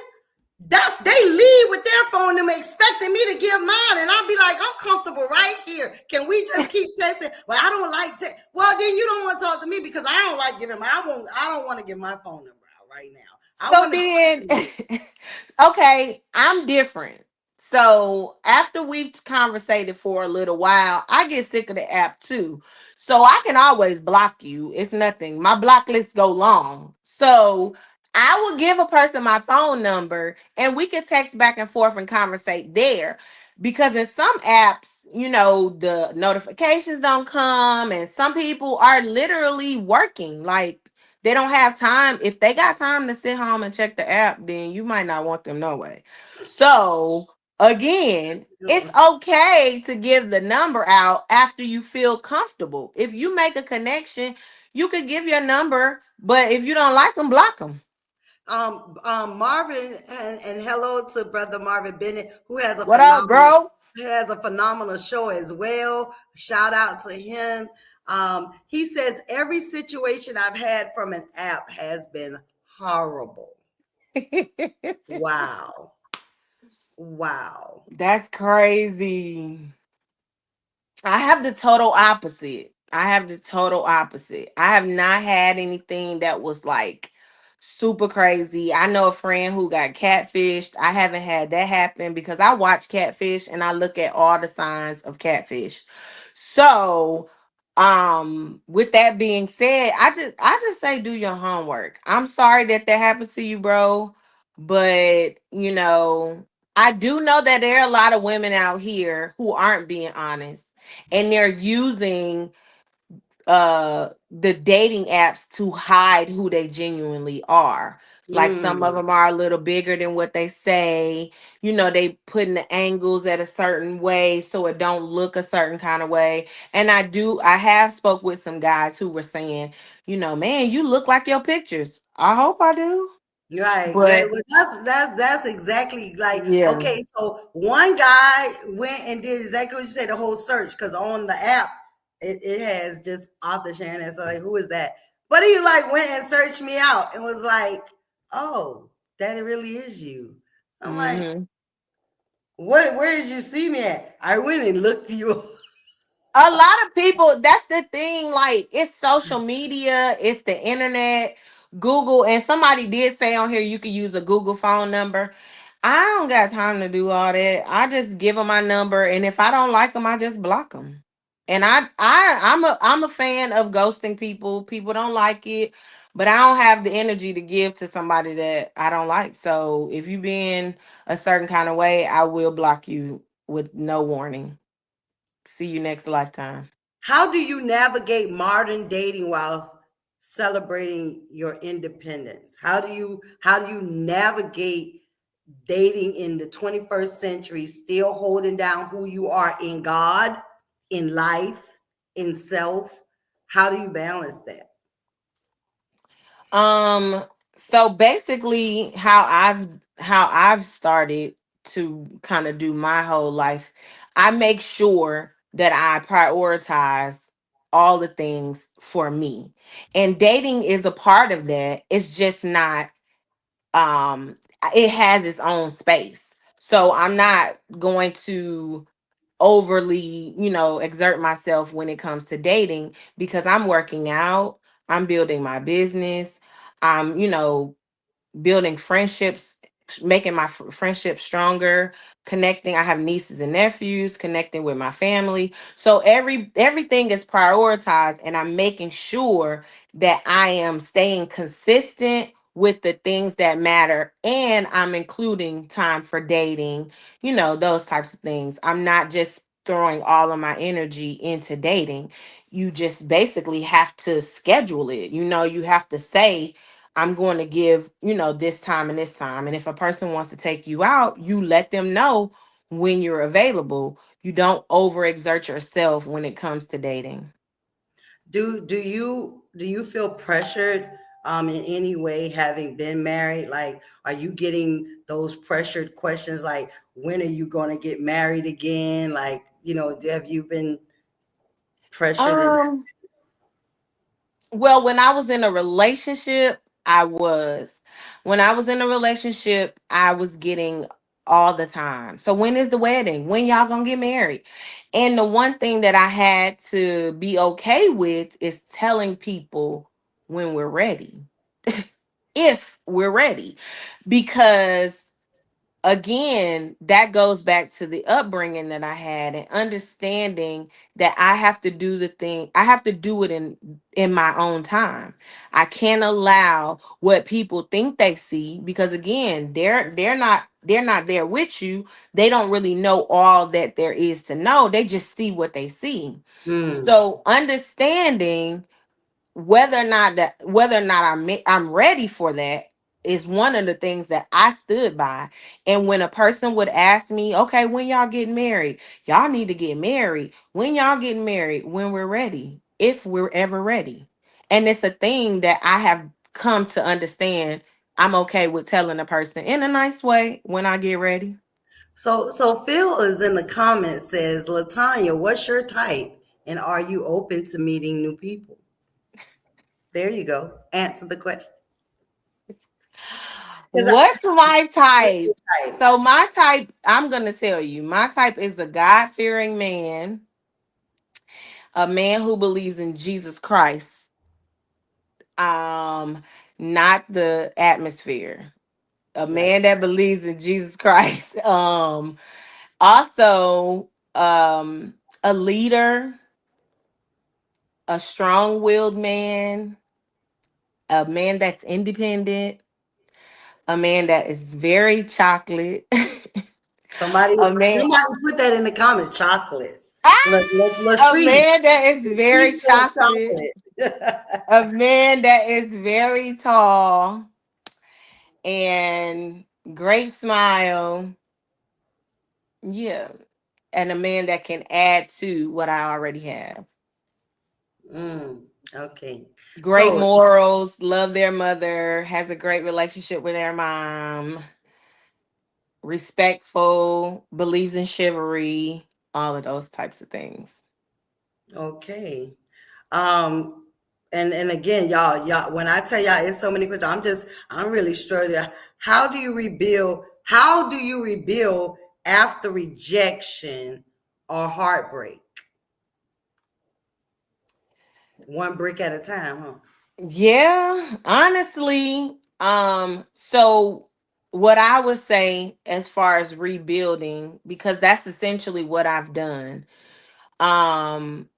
they leave with their phone them expecting me to give mine, and I'll be like, I'm comfortable right here. Can we just keep texting? Well, I don't like text. Well, then you don't want to talk to me because I don't like giving my. I don't want to give my phone number out right now. I So want to. then, okay, I'm different. So after we've conversated for a little while, I get sick of the app too. So I can always block you. It's nothing. My block list go long. So I will give a person my phone number and we can text back and forth and conversate there. Because in some apps, the notifications don't come, and some people are literally working. Like they don't have time. If they got time to sit home and check the app, then you might not want them no way. So again, it's okay to give the number out after you feel comfortable. If you make a connection, you could give your number, but if you don't like them, block them. Marvin, and hello to brother Marvin Bennett, who What up, bro? has a phenomenal show as well. Shout out to him. He says every situation I've had from an app has been horrible. Wow. Wow. That's crazy. I have the total opposite. I have the total opposite. I have not had anything that was like super crazy. I know a friend who got catfished. I haven't had that happen because I watch catfish and I look at all the signs of catfish. So, with that being said, I just say do your homework. I'm sorry that that happened to you, bro, but I do know that there are a lot of women out here who aren't being honest, and they're using the dating apps to hide who they genuinely are. Like some of Mm, them are a little bigger than what they say. They putting the angles at a certain way so it don't look a certain kind of way. And I have spoke with some guys who were saying, man, you look like your pictures. I hope I do. right. But Well, that's exactly like, yeah. okay. So one guy went and did exactly what you said, the whole search, because on the app it has just author Shannon. So like, who is that? But he like went and searched me out and was like, oh, that really is you. I'm like, Mhm. what? Where did you see me at? I went and looked you up. A lot of people, that's the thing, like it's social media, it's the internet, Google, and somebody did say on here you could use a Google phone number. I don't got time to do all that. I just give them my number, and if I don't like them, I just block them. And I'm a fan of ghosting people. People don't like it, but I don't have the energy to give to somebody that I don't like. So if you being a certain kind of way, I will block you with no warning. See you next lifetime. How do you navigate modern dating while celebrating your independence? How do you navigate dating in the 21st century, still holding down who you are in God, in life, in self? How do you balance that? Um, so basically how I've started to kind of do my whole life, I make sure that I prioritize all the things for me. And dating is a part of that. It's just not it has its own space. So I'm not going to overly, exert myself when it comes to dating because I'm working out, I'm building my business, I'm, building friendships. making my friendship stronger, connecting. I have nieces and nephews, connecting with my family. So everything is prioritized, and I'm making sure that I am staying consistent with the things that matter, and I'm including time for dating, those types of things. I'm not just throwing all of my energy into dating. You just basically have to schedule it. You have to say, I'm going to give, this time and this time. And if a person wants to take you out, you let them know when you're available. You don't overexert yourself when it comes to dating. Do you feel pressured in any way having been married? Like, are you getting those pressured questions like, when are you going to get married again? Like, have you been pressured in that? Um, Well, when I was in a relationship, I was. When I was in a relationship, I was getting all the time. So when is the wedding? When y'all gonna get married? And the one thing that I had to be okay with is telling people when we're ready. If we're ready. Because again, that goes back to the upbringing that I had and understanding that I have to do the thing. I have to do it in my own time. I can't allow what people think they see, because again, they're not there with you. They don't really know all that there is to know. They just see what they see. Mm. So understanding whether or not I'm ready for that is one of the things that I stood by. And when a person would ask me, "Okay, when y'all getting married?" Y'all need to get married. When y'all getting married? When we're ready. If we're ever ready. And it's a thing that I have come to understand. I'm okay with telling a person in a nice way when I get ready. So Phil is in the comments, says, Latanya, what's your type? And are you open to meeting new people? There you go. Answer the question. Because What's my what's type? your type? So my type, I'm gonna tell you, my type is a God-fearing man, a man who believes in Jesus Christ, um, not the atmosphere. A Got man that believes in Jesus Christ. Also, a leader, a strong-willed man, a man that's independent, a man that is very chocolate, somebody a man. somebody put that in the comments. Chocolate. A Latrice. man that is Latrice very said chocolate, chocolate. a man that is very tall and great smile. Yeah. And a man that can add to what I already have. Okay. Great So morals, love their mother, has a great relationship with their mom, respectful, believes in chivalry, all of those types of things. okay. Um, and again, y'all, when I tell y'all it's so many questions, I'm really struggling. How do you rebuild after rejection or heartbreak? One brick at a time, huh? Yeah, honestly, so what I would say as far as rebuilding, because that's essentially what I've done. Um,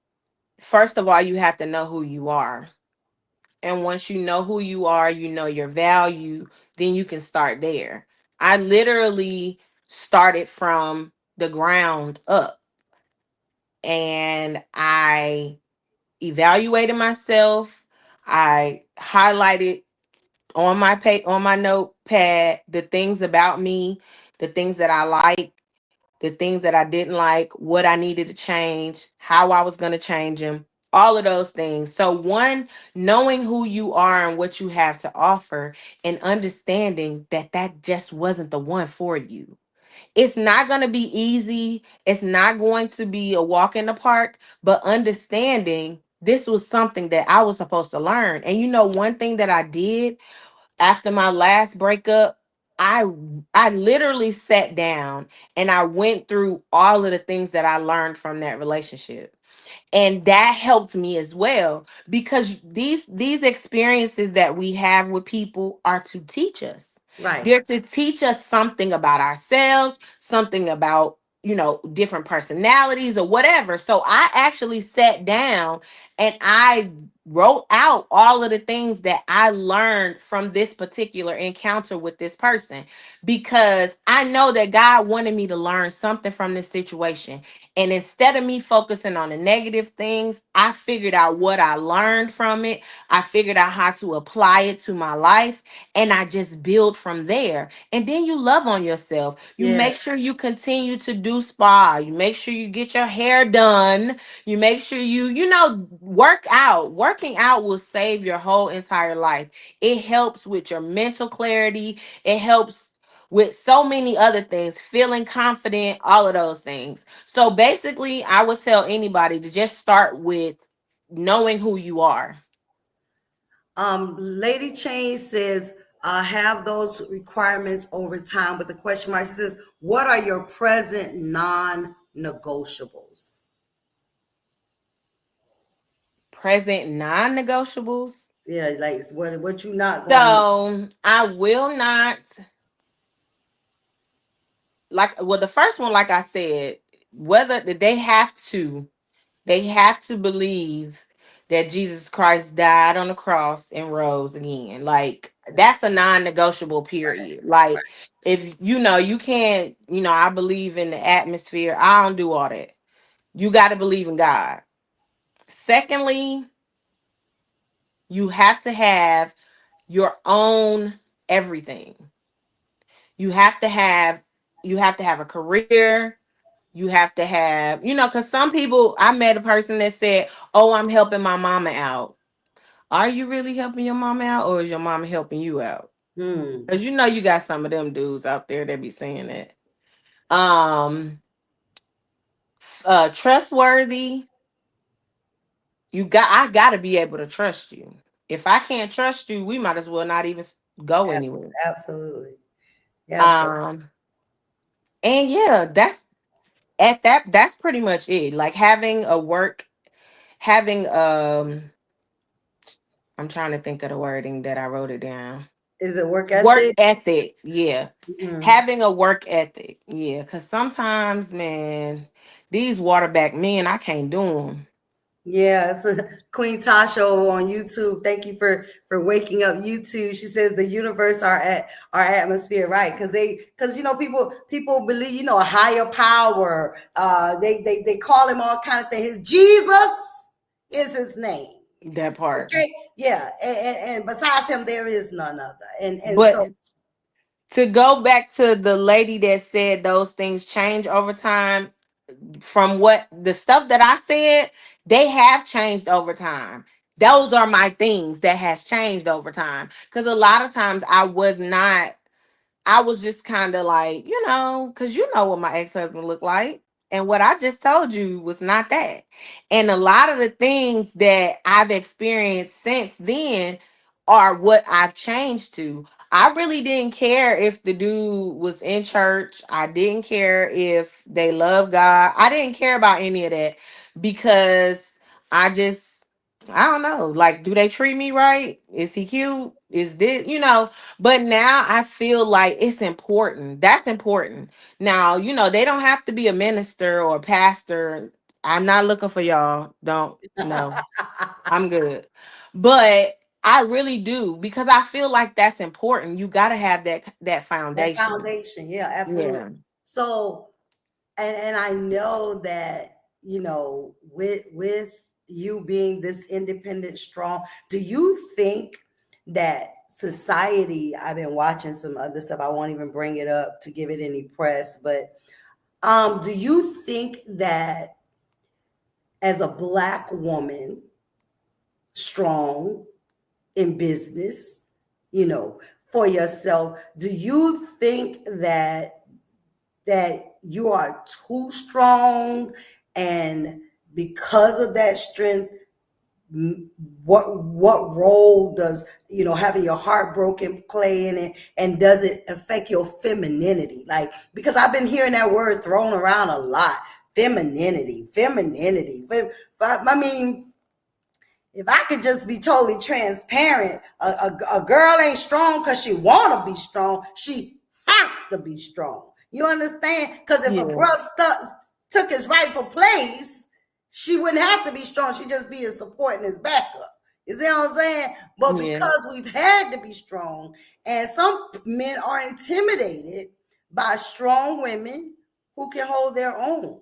First of all, you have to know who you are. And once you know who you are, you know your value, then you can start there. I literally started from the ground up, and I evaluated myself. I highlighted on my notepad the things about me, the things that I like, the things that I didn't like, what I needed to change, how I was going to change them, all of those things. So one, knowing who you are and what you have to offer, and understanding that that just wasn't the one for you. It's not going to be easy. It's not going to be a walk in the park, but understanding this was something that I was supposed to learn. And one thing that I did after my last breakup, I I literally sat down and I went through all of the things that I learned from that relationship. And that helped me as well, because these experiences that we have with people are to teach us. Right. They're to teach us something about ourselves, something about, different personalities or whatever. So I actually sat down and I wrote out all of the things that I learned from this particular encounter with this person, because I know that God wanted me to learn something from this situation. And instead of me focusing on the negative things, I figured out what I learned from it. I figured out how to apply it to my life, and I just build from there. And then you love on yourself. You Yeah. make sure you continue to do spa. You make sure you get your hair done. You make sure work out. Working out will save your whole entire life. It helps with your mental clarity. It helps with so many other things, feeling confident, all of those things. So basically, I would tell anybody to just start with knowing who you are. Lady Change says, have those requirements over time with the question mark. She says, what are your present non-negotiables? Present non-negotiables. Yeah, like what you not going So I will not, the first one, like I said, whether that they have to believe that Jesus Christ died on the cross and rose again. Like, that's a non-negotiable, period. Like, if you can't, I believe in the atmosphere. I don't do all that. You got to believe in God. Secondly, you have to have your own everything. You have to have a career. You have to have, because some people, I met a person that said, "Oh, I'm helping my mama out." Are you really helping your mama out, or is your mama helping you out? Hmm. Because you got some of them dudes out there that be saying that. Um, Trustworthy. I gotta be able to trust you. If I can't trust you, we might as well not even go anywhere. Absolutely. Absolutely. Um, and yeah, that's pretty much it. Like, having I'm trying to think of the wording that I wrote it down. Is it work Work ethic? ethic, yeah. Mhm. Having a work ethic, yeah. Because sometimes, man, these waterback men, I can't do them. Yeah, it's Queen Tasha over on YouTube. Thank you for waking up YouTube. She says the universe are at our atmosphere, right? Because people believe a higher power. They call him all kind of things. Jesus is his name. That part. Okay, yeah, and besides him, there is none other. And But so to go back to the lady that said those things change over time, from what the stuff that I said, they have changed over time. Those are my things that has changed over time. Because a lot of times I was just kind of like, because what my ex husband looked like. And what I just told you was not that. And a lot of the things that I've experienced since then are what I've changed to. I really didn't care if the dude was in church. I didn't care if they love God. I didn't care about any of that, because I don't know. Like, do they treat me right? Is he cute? Is this? But now I feel like it's important. That's important. Now, they don't have to be a minister or a pastor. I'm not looking for y'all. Don't, no. I'm good. But I really do, because I feel like that's important. You got to have that that foundation. foundation, yeah, absolutely. Yeah. So and I know that with you being this independent, strong, do you think that society? I've been watching some other stuff. I won't even bring it up to give it any press, but do you think that as a Black woman, strong in business, for yourself, do you think that you are too strong, and because of that strength, what role does having your heart broken play in it, and does it affect your femininity? Like, because I've been hearing that word thrown around a lot, femininity. But I mean, If I could just be totally transparent, a girl ain't strong because she want to be strong. She have to be strong. You understand? Because if a Yeah. brother took his rightful place, she wouldn't have to be strong. She'd just be his support and his backup. You see what I'm saying? But Yeah. because we've had to be strong, and some men are intimidated by strong women who can hold their own.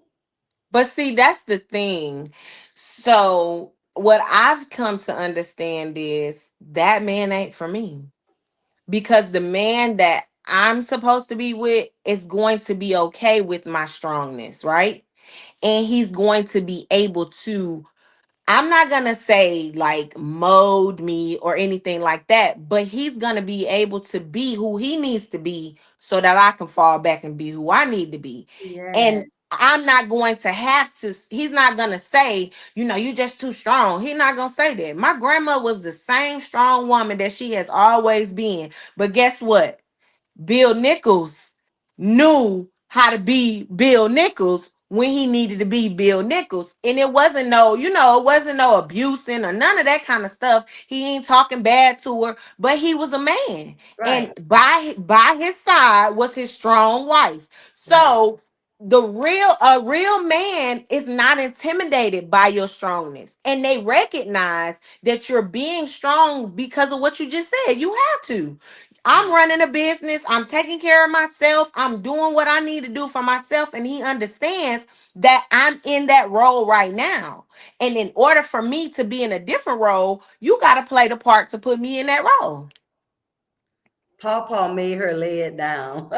But see, that's the thing. So, what I've come to understand is that man ain't for me, because the man that I'm supposed to be with is going to be okay with my strongness, right? And he's going to be able to, I'm not gonna say like mold me or anything like that, but he's gonna be able to be who he needs to be so that I can fall back and be who I need to be. Yeah, And I'm not going to have to, he's not gonna say, you just too strong. He's not gonna say that. My grandma was the same strong woman that she has always been. But guess what? Bill Nichols knew how to be Bill Nichols when he needed to be Bill Nichols. And it wasn't no, it wasn't no abusing or none of that kind of stuff. He ain't talking bad to her, but he was a man. right, And by his side was his strong wife. right. So a real man is not intimidated by your strongness. And they recognize that you're being strong because of what you just said. You have to. I'm running a business. I'm taking care of myself. I'm doing what I need to do for myself. And he understands that I'm in that role right now. And in order for me to be in a different role, you got to play the part to put me in that role. Paw made her lay it down.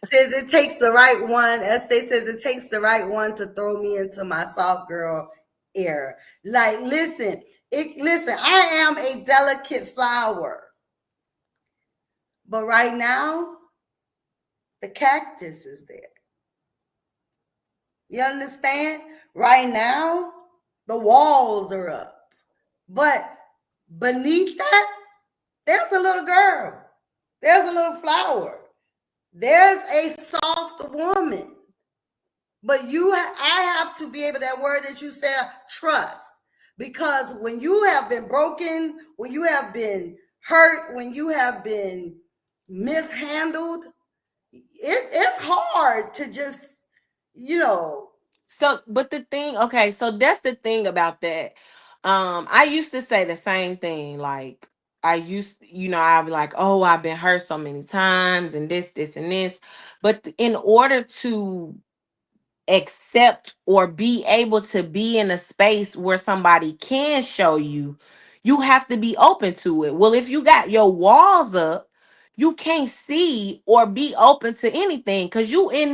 Says it takes the right one. Estee says it takes the right one to throw me into my soft girl era. Like, listen, I am a delicate flower. But right now, the cactus is there. You understand? Right now, the walls are up. But beneath that, there's a little girl. There's a little flower. There's a soft woman. But I have to be able, that word that you said, trust. Because when you have been broken, when you have been hurt, when you have been mishandled, it's hard to just, you know, So, but the thing, okay, so that's the thing about that. I used to say the same thing. Like, I'd be like, oh, I've been hurt so many times and this, and this. But in order to accept or be able to be in a space where somebody can show you, you have to be open to it. Well, if you got your walls up, you can't see or be open to anything because you in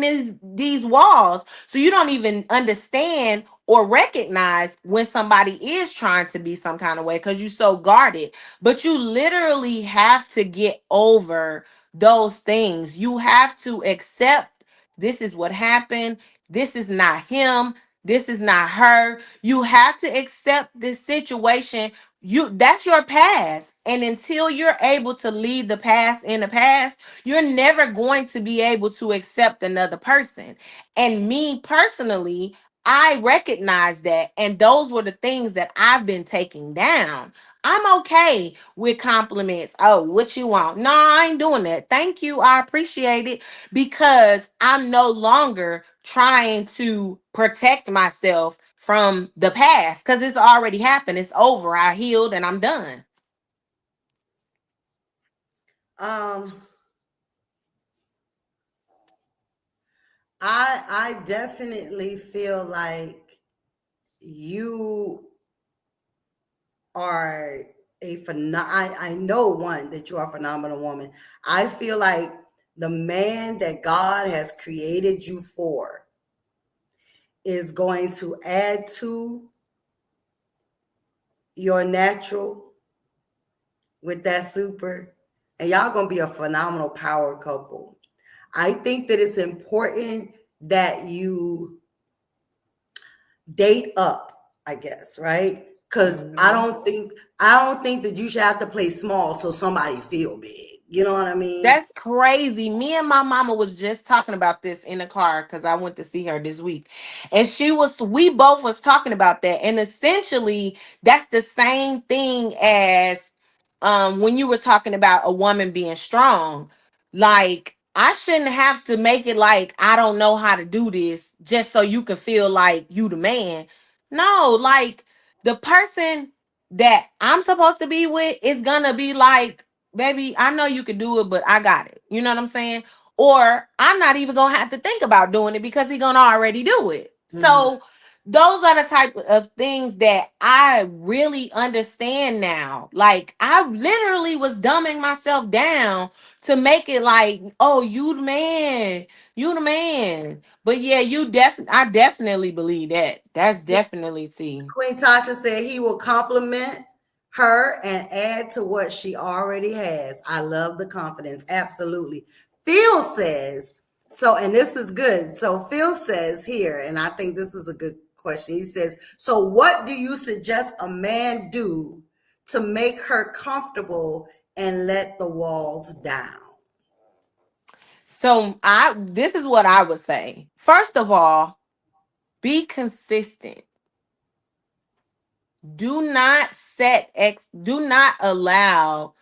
these walls, so you don't even understand or recognize when somebody is trying to be some kind of way because you're so guarded. But you literally have to get over those things. You have to accept this is what happened. This is not him. This is not her. You have to accept this situation. That's your past. And until you're able to leave the past in the past, you're never going to be able to accept another person. And me personally, I recognize that. And those were the things that I've been taking down. I'm okay with compliments. Oh, what you want? No, I ain't doing that. Thank you. I appreciate it because I'm no longer trying to protect myself from the past because it's already happened. It's over. I healed and I'm done. um, I definitely feel like you are I know one that you are a phenomenal woman. I feel like the man that God has created you for is going to add to your natural with that super, and y'all gonna be a phenomenal power couple. I think that it's important that you date up, I guess, right? Because Mhm. I don't think that you should have to play small so somebody feel big. You know what I mean? That's crazy. Me and my mama was just talking about this in the car because I went to see her this week. And we both was talking about that. And essentially, that's the same thing as when you were talking about a woman being strong. Like, I shouldn't have to make it like I don't know how to do this just so you can feel like you the man. No, like the person that I'm supposed to be with is gonna be like, baby, I know you can do it, but I got it. You know what I'm saying? Or I'm not even gonna have to think about doing it because he's gonna already do it. Mm-hmm. So those are the type of things that I really understand now. Like, I literally was dumbing myself down to make it like, oh, you the man, you the man. But yeah, I definitely believe that. That's definitely T. Queen Tasha said he will compliment her and add to what she already has. I love the confidence. Absolutely. Phil says, so, and this is good. So Phil says here, and I think this is a good question. He says, so what do you suggest a man do to make her comfortable and let the walls down? So this is what I would say. First of all, be consistent. Do not allow.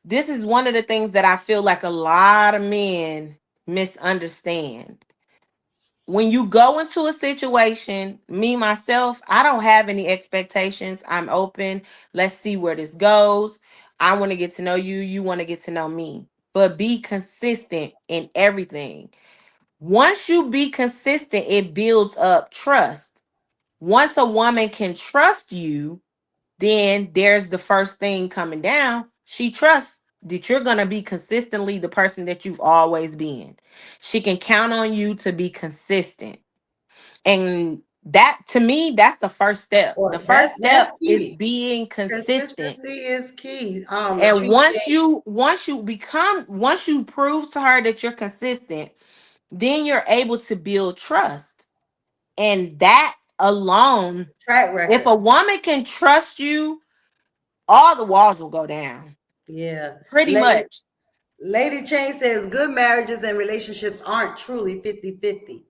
This is one of the things that I feel like a lot of men misunderstand. When you go into a situation, me myself, I don't have any expectations. I'm open. Let's see where this goes. I want to get to know you. You want to get to know me. But be consistent in everything. Once you be consistent, it builds up trust. Once a woman can trust you, then there's the first thing coming down. She trusts that you're going to be consistently the person that you've always been. She can count on you to be consistent. And that, to me, that's the first step. The Well, first that's step is key. being consistent. Consistency is key. And Latrice said, once you prove to her that you're consistent, then you're able to build trust. And that alone, track if record. a woman can trust you, all the walls will go down. Yeah. Pretty much. Lady Chain says good marriages and relationships aren't truly 50-50.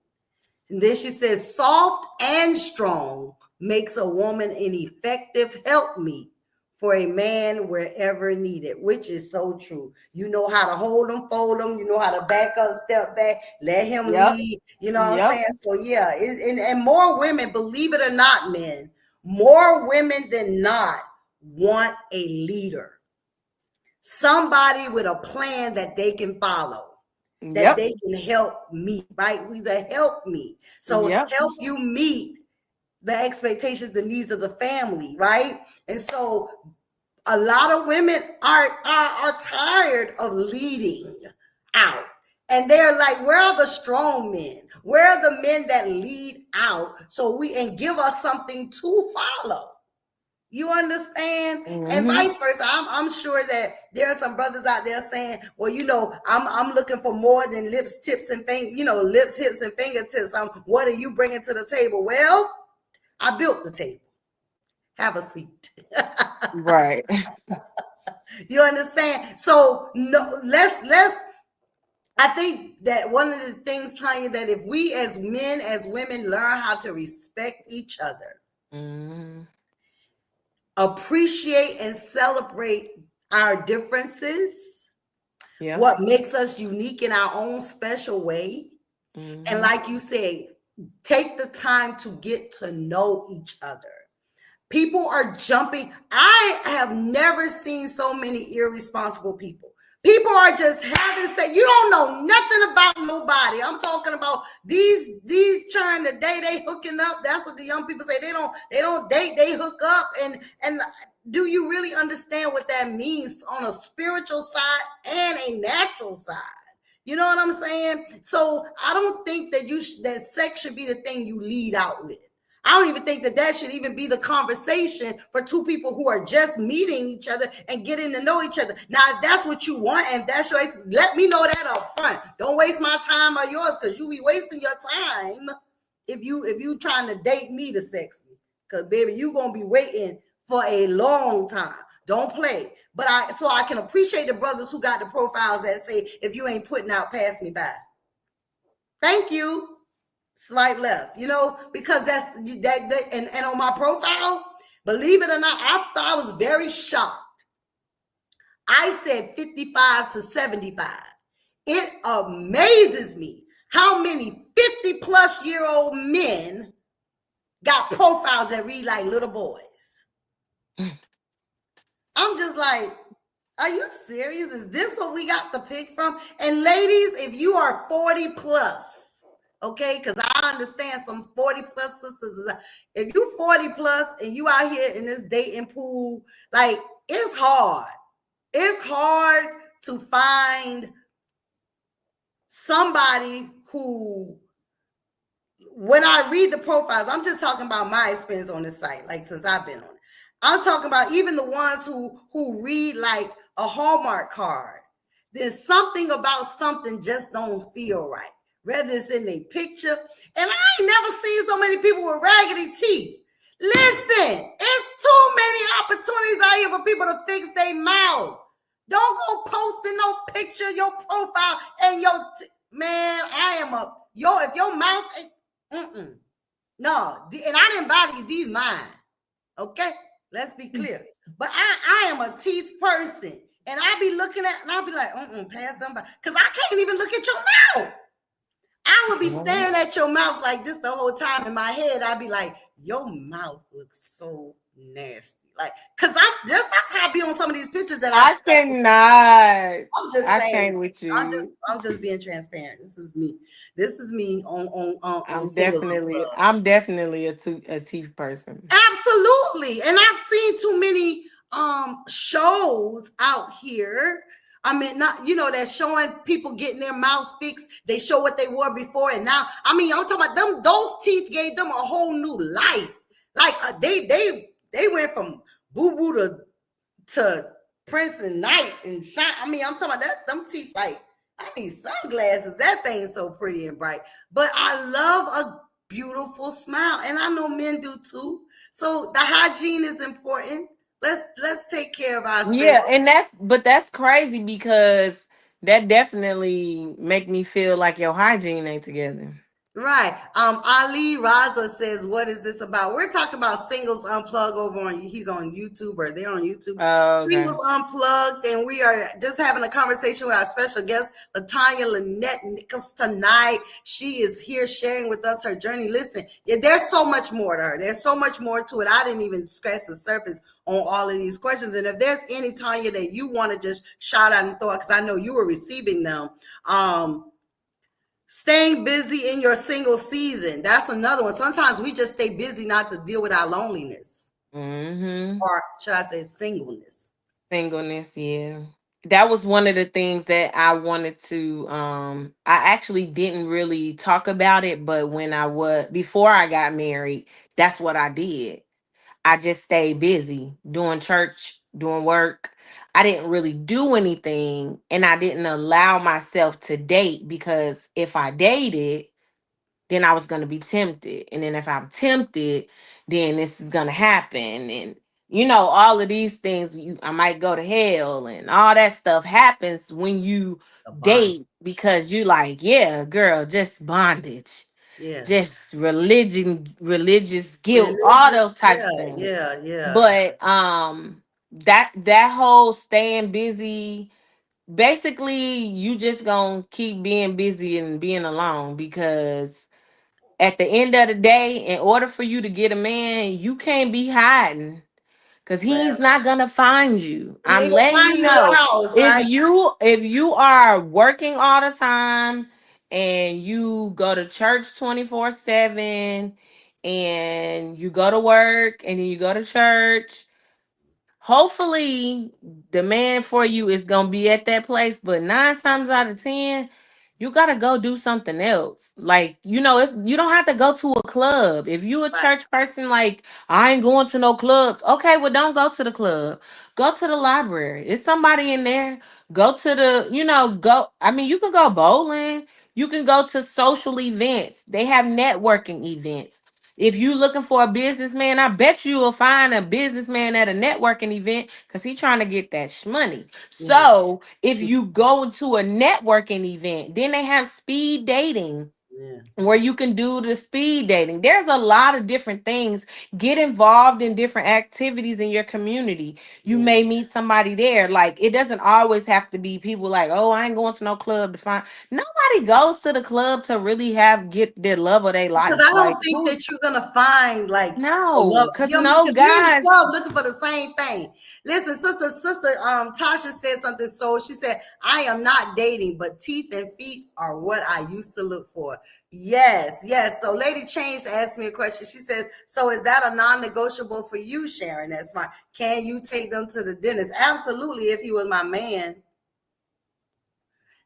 And then she says soft and strong makes a woman an effective helpmeet for a man wherever needed, which is so true. You know how to hold them, fold them, you know how to back up, step back, let him Yep. lead. You know what I'm Yep. saying? So yeah, and more women, believe it or not, men, more women than not want a leader. Somebody with a plan that they can follow, that Yep. they can help meet, right? We the help me. So Yep. help you meet the expectations, the needs of the family, right? And so a lot of women are tired of leading out. And they're like, where are the strong men? Where are the men that lead out so we and give us something to follow? You understand? And Mm-hmm. vice versa. I'm sure that there are some brothers out there saying, well, I'm looking for more than lips, tips, and lips, hips, and fingertips. What are you bringing to the table? Well, I built the table. Have a seat. Right. You understand? So no, let's I think that one of the things, Tanya, that if we as men, as women learn how to respect each other, Mm-hmm. appreciate and celebrate our differences, Yep. what makes us unique in our own special way. And Mm-hmm. like you said, take the time to get to know each other. People are jumping. I have never seen so many irresponsible people. People are just having say, you don't know nothing about nobody. I'm talking about these trying to date, they hooking up. That's what the young people say. They don't date, they hook up. And do you really understand what that means on a spiritual side and a natural side? You know what I'm saying? So I don't think that that sex should be the thing you lead out with. I don't even think that should even be the conversation for two people who are just meeting each other and getting to know each other. Now, if that's what you want and that's your, let me know that up front. Don't waste my time or yours, because you be wasting your time if you trying to date me to sex me. Because baby, you gonna be waiting for a long time. Don't play. But I can appreciate the brothers who got the profiles that say, if you ain't putting out, pass me by. Thank you. Swipe left, because that's that and on my profile, believe it or not, I was very shocked. I said 55 to 75. It amazes me how many 50-plus-year-old men got profiles that read like little boys. I'm just like, are you serious? Is this what we got to pick from? And ladies, if you are 40 plus, okay, because I understand some 40 plus sisters, if you 40 plus and you out here in this dating pool, like, it's hard. It's hard to find somebody who, when I read the profiles, I'm just talking about my experience on this site, like since I've been on it. I'm talking about even the ones who read like a Hallmark card. There's something about something just don't feel right. Whether it's in a picture, and I ain't never seen so many people with raggedy teeth. Listen, it's too many opportunities out here for people to fix their mouth. Don't go posting no picture, your profile, and man, if your mouth ain't, no, and I didn't buy these mine, okay? Let's be clear. But I am a teeth person, and I be looking at, and I'll be like, pass somebody, because I can't even look at your mouth. I would be staring at your mouth like this the whole time. In my head, I'd be like, your mouth looks so nasty. Like, because that's how I be on some of these pictures that I cannot. I'm just I saying. can't with you. I'm just being transparent. This is me. This is me on I'm definitely a teeth person. Absolutely. And I've seen too many shows out here. I mean, not, that's showing people getting their mouth fixed. They show what they were before and now. I mean, I'm talking about them. Those teeth gave them a whole new life. Like they went from boo boo to Prince and Night and Shine. I mean, I'm talking about that. Them teeth, like, I need sunglasses. That thing's so pretty and bright. But I love a beautiful smile, and I know men do too. So the hygiene is important. Let's take care of ourselves. Yeah, and that's crazy because that definitely make me feel like your hygiene ain't together. Right. Ali Raza says, what is this about? We're talking about Singles Unplugged he's on YouTube, or they're on YouTube. Oh, okay. Singles Unplugged, and we are just having a conversation with our special guest, Lynette Nichols, tonight. She is here sharing with us her journey. Listen, there's so much more to her. There's so much more to it. I didn't even scratch the surface on all of these questions. And if there's any, Tanya, that you want to just shout out and throw out, because I know you were receiving them, staying busy in your single season. That's another one. Sometimes we just stay busy not to deal with our loneliness. Or should I say singleness? Singleness, yeah. That was one of the things that I wanted to I actually didn't really talk about it, but before I got married, that's what I did. I just stayed busy doing church, doing work. I didn't really do anything, and I didn't allow myself to date, because if I dated, then I was going to be tempted. And then if I'm tempted, then this is going to happen. And, all of these things, I might go to hell, and all that stuff happens when you date, because you like, yeah, girl, just bondage. Yeah. Just religious guilt, all those types of things. Yeah. But that whole staying busy, basically you just gonna keep being busy and being alone, because at the end of the day, in order for you to get a man, you can't be hiding, because he's not gonna find you. I'm letting you know. If you are working all the time and you go to church 24/7 and you go to work and then you go to church, hopefully the man for you is gonna be at that place. But 9 times out of 10, you gotta go do something else. Like, you don't have to go to a club. If you a church person, like, I ain't going to no clubs. Okay, well, don't go to the club. Go to the library. Is somebody in there? Go to you can go bowling. You can go to social events. They have networking events. If you looking for a businessman, I bet you will find a businessman at a networking event because he's trying to get that money. Yeah. So if you go to a networking event, then they have speed dating Yeah. where you can do the speed dating. There's a lot of different things. Get involved in different activities in your community. You Yeah. may meet somebody there. Like, it doesn't always have to be people like, oh, I ain't going to no club to find. Nobody goes to the club to really have get their love of their Because life. I Like, don't think that you're gonna find like the love. no, because You know what I mean? no Because we in the guys. club looking for the same thing. Listen, sister, Tasha said something. So she said, "I am not dating, but teeth and feet are what I used to look for." Yes, yes. So Lady Change asked me a question. She says, "So is that a non-negotiable for you, Sharon? That's fine. Can you take them to the dentist?" Absolutely. If he was my man,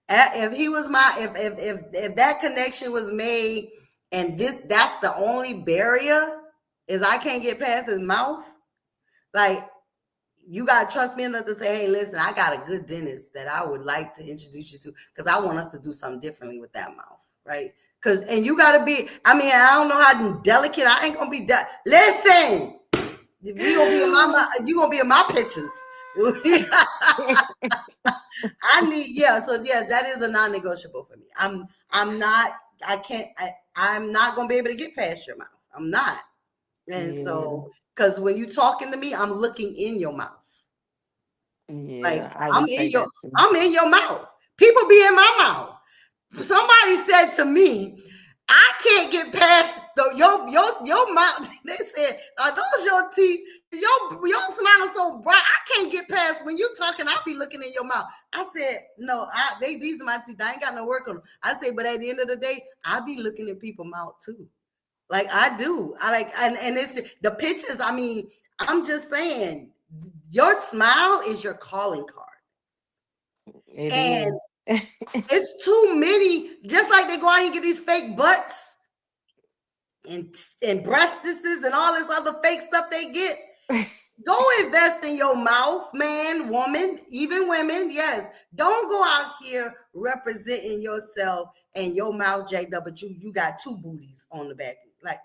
if he was my if that connection was made and that's the only barrier is I can't get past his mouth, like you gotta trust me enough to say, hey, listen, I got a good dentist that I would like to introduce you to because I want us to do something differently with that mouth, right? Because and you gotta be, I mean, I don't know how delicate, I ain't gonna be listen, we gonna be in my you gonna be in my pictures. I need, yeah. So yes, that is a non-negotiable for me. I'm not. I can't. I'm not gonna be able to get past your mouth. I'm not. And Yeah, so, because when you talking to me, I'm looking in your mouth. Like yeah, I I'm would in say your. that too. I'm in your mouth. People be in my mouth. Somebody said to me, I can't get past your mouth. They said, are those your teeth? Your smile so bright. I can't get past when you talking. I'll be looking in your mouth. I said, no, these are my teeth. I ain't got no work on them. I say, but at the end of the day, I be looking in people's mouth too. Like I do. I like and it's the pictures. I mean, I'm just saying, your smile is your calling card. It And is. it's too many, just like they go out and get these fake butts and breastises and all this other fake stuff they get. Go invest in your mouth, man, woman, even women. Yes. Don't go out here representing yourself and your mouth jacked up, but you got two booties on the back. Like,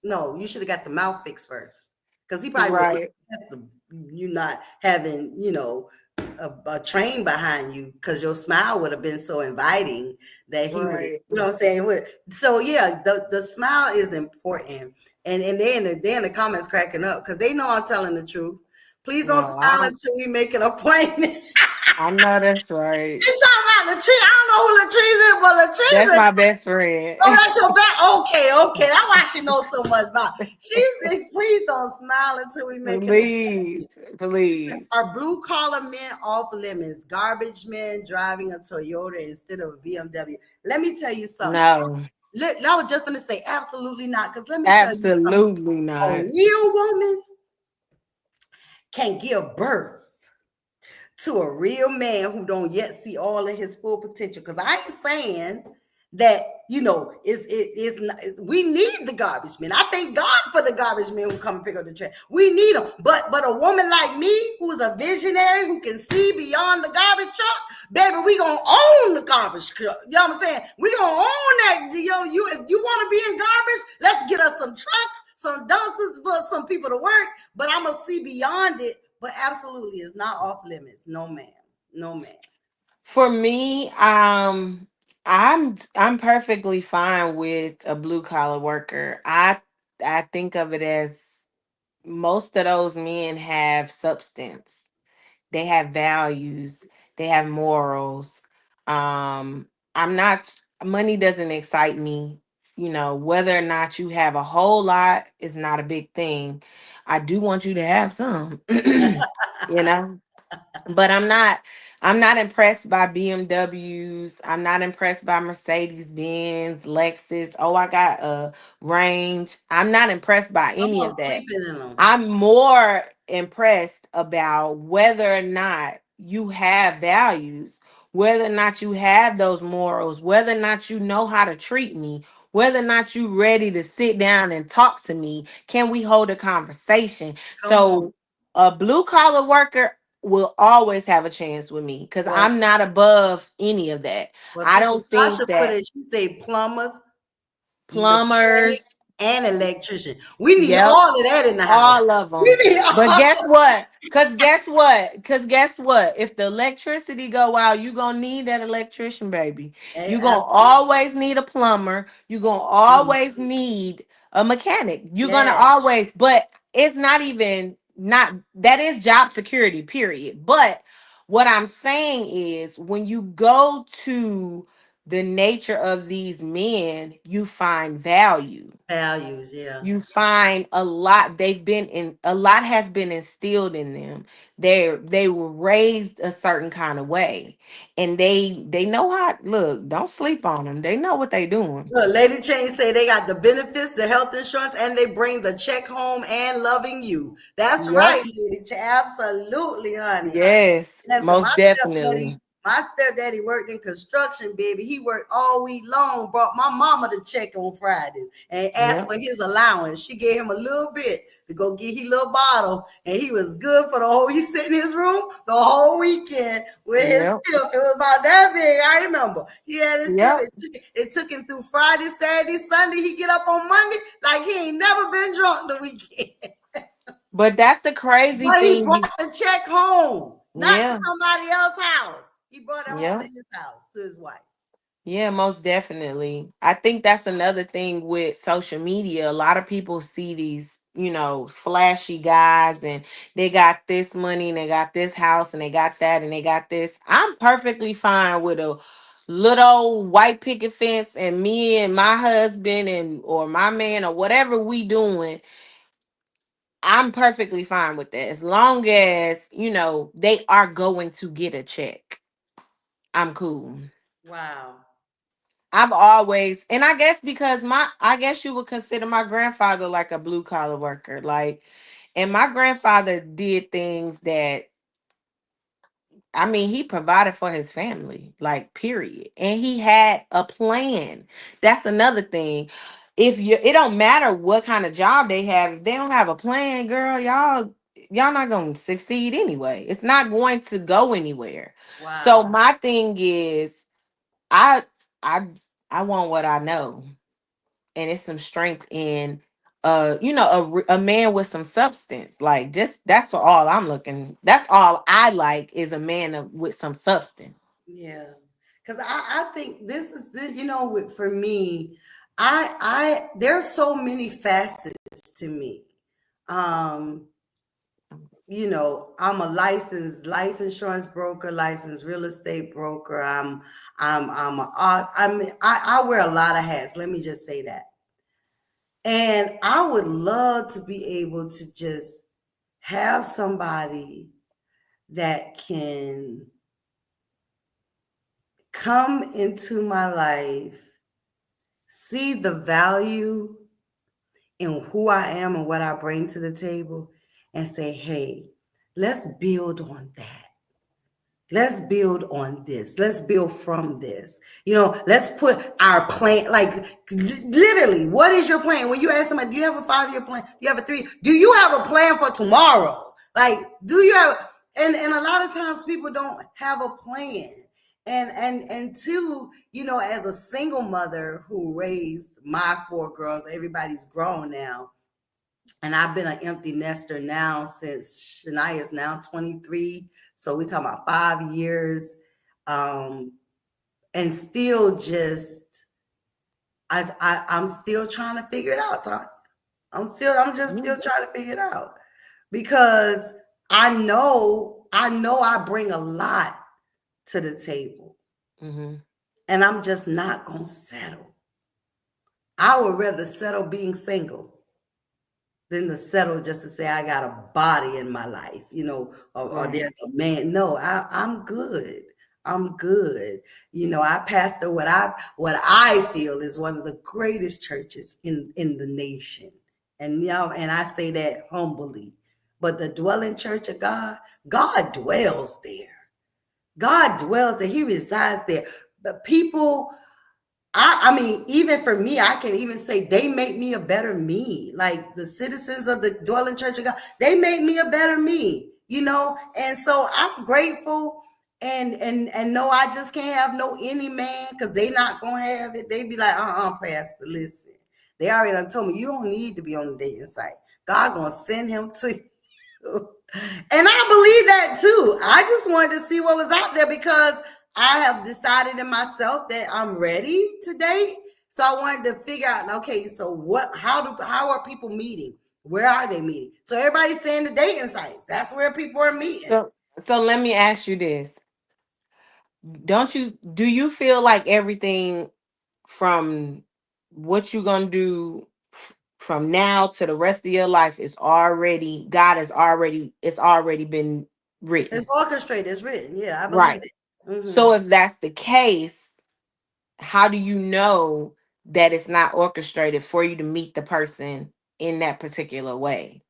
no, you should have got the mouth fixed first. Because he probably would Right, that's the you not having, a train behind you because your smile would have been so inviting that he would, right. what I'm saying? So yeah, the smile is important. And they're in the comments cracking up because they know I'm telling the truth. Please don't No, smile until we make an appointment. I know that's right. You talking about Latrice? I don't know who Latrice is, but That's Latrice is. my best friend. Oh, that's your back. Okay, okay. That's why she knows so much about. She said, "Please don't smile until we make an." Please, please. Are blue collar men off limits? Garbage men driving a Toyota instead of a BMW. Let me tell you something. No, I was just going to say absolutely not. Because let me tell you something. absolutely A not. real woman can give birth to a real man who don't yet see all of his full potential. Because I ain't saying that it's not, we need the garbage men. I thank God for the garbage men who come and pick up the trash. We need them, but a woman like me who's a visionary who can see beyond the garbage truck, baby, we gonna own the garbage truck. You know what I'm saying? We gonna own that. You if you want to be in garbage, let's get us some trucks, some dumpsters, but some people to work. But I'm gonna see beyond it. But absolutely, it's not off limits. No ma'am. No ma'am. For me, I'm perfectly fine with a blue collar worker. I think of it as most of those men have substance. They have values, they have morals. I'm not Money doesn't excite me. Whether or not you have a whole lot is not a big thing. I do want you to have some. you know but I'm not impressed by BMWs. I'm not impressed by Mercedes Benz, Lexus. Oh, I got a range. I'm not impressed by Come any on, of that. sleeping in them. I'm more impressed about whether or not you have values, whether or not you have those morals, whether or not you know how to treat me, whether or not you ready to sit down and talk to me. Can we hold a conversation? Come on. So a blue collar worker will always have a chance with me because Well, I'm not above any of that. well, I Sister don't think Tasha put that it, she said plumbers, plumbers, mechanics. and electrician. We need Yep. all of that in the house. All of We them. need But all. guess what? Cause guess what? If the electricity go out, you gonna need that electrician, baby. You gonna Absolutely. always need a plumber. You gonna always need a mechanic. You're gonna Yes. always, but it's not even not that is job security, period. But what I'm saying is when you go to the nature of these men, you find value. Values. Yeah. You find a lot they've been in a lot has been instilled in them. They were raised a certain kind of way, and they know how. Look, don't sleep on them. They know what they doing. Look, Lady Chain say they got the benefits, the health insurance, and they bring the check home and loving you. That's Yep. right, Lady Chain. Absolutely, honey. Yes, Yes, 'cause most definitely. my stepdaddy worked in construction, baby. He worked all week long, brought my mama the check on Fridays and asked Yep. for his allowance. She gave him a little bit to go get his little bottle, and he was good for the whole, he sit in his room the whole weekend with his Yep. stick. It was about that big. I remember. He had his stick. Yep. It took him through Friday, Saturday, Sunday. He get up on Monday like he ain't never been drunk the weekend. But that's the crazy But he thing. brought the check home, not to Yeah. somebody else's house. He brought it home to Yeah. his house, to his wife. Yeah, most definitely. I think that's another thing with social media. A lot of people see these, flashy guys and they got this money and they got this house and they got that and they got this. I'm perfectly fine with a little white picket fence and me and my husband and or my man or whatever we doing. I'm perfectly fine with that as long as, they are going to get a check. I'm cool. Wow. I've always, and I guess because I guess you would consider my grandfather like a blue collar worker. Like, and my grandfather did things that, I mean, he provided for his family, like, period. And he had a plan. That's another thing. It don't matter what kind of job they have, if they don't have a plan, girl, y'all not going to succeed anyway. It's not going to go anywhere. So Wow. my thing is, I, I, I want what I know, and it's some strength in a man with some substance. Like, just that's for all I'm looking, that's all I like, is a man with some substance. Yeah. Because I think this is the, for me, I there's so many facets to me. Um, I'm a licensed life insurance broker, licensed real estate broker. I'm a art. I wear a lot of hats. Let me just say that. And I would love to be able to just have somebody that can come into my life, see the value in who I am and what I bring to the table, and say, hey, let's build on that. Let's build on this. Let's build from this. Let's put our plan, like, literally, what is your plan? When you ask somebody, do you have a 5-year plan? Do you have a 3? Do you have a plan for tomorrow? Like, do you have, and a lot of times people don't have a plan. And two, as a single mother who raised my 4 girls, everybody's grown now. And I've been an empty nester now since Shania is now 23. So we talking about 5 years. And still just, I'm still trying to figure it out, Tanya. I'm just still trying to figure it out. Because I know I bring a lot to the table. Mm-hmm. And I'm just not gonna settle. I would rather settle being single than to settle just to say I got a body in my life, or Right. there's a man. No, I'm good. I'm good. I pastor what I feel is one of the greatest churches in the nation. And I say that humbly. But the dwelling church of God dwells there. God dwells there. He resides there. But people, I mean, even for me, I can even say they make me a better me. Like the citizens of the dwelling church of God, they make me a better me. And so I'm grateful, and no, I just can't have no any man, because they not gonna have it. They be like, pastor, listen. They already done told me you don't need to be on the dating site. God gonna send him to you. And I believe that too. I just wanted to see what was out there because I have decided in myself that I'm ready to date. So I wanted to figure out, okay, so how are people meeting? Where are they meeting? So everybody's saying the dating sites. That's where people are meeting. So let me ask you this. Do you feel like everything from what you're going to do from now to the rest of your life is already, God has already, it's already been It's written? orchestrated, it's written. Yeah, I believe Right. it. Hmm. So if that's the case, how do you know that it's not orchestrated for you to meet the person in that particular way?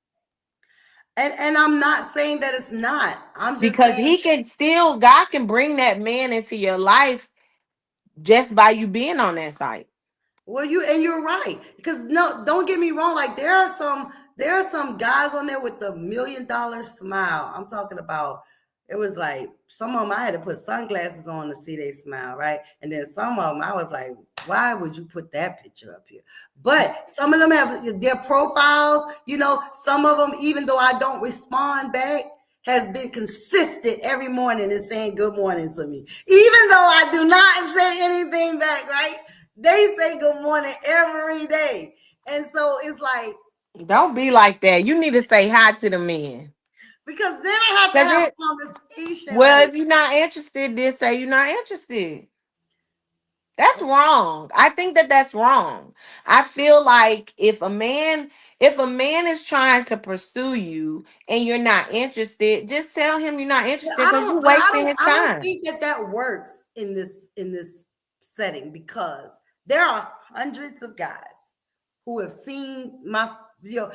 And I'm not saying that it's not. I'm just Because saying, he can still, God can bring that man into your life just by you being on that site. well, you're right. Because no, don't get me wrong. Like there are some guys on there with the $1 million smile. I'm talking about. It was like some of them I had to put sunglasses on to see they smile, right? And then some of them I was like, why would you put that picture up here? But some of them have their profiles. Some of them, even though I don't respond back, has been consistent every morning in saying good morning to me, even though I do not say anything back, right? They say good morning every day. And so it's like, Don't be like that. You need to say hi to the men. because then I have to Cause have it a conversation. Well, Like, if you're not interested, then say you're not interested. That's wrong. I think that that's wrong. I feel like if a man is trying to pursue you and you're not interested, just tell him you're not yeah, interested because you're wasting his I don't time. think that works in this setting because there are hundreds of guys who have seen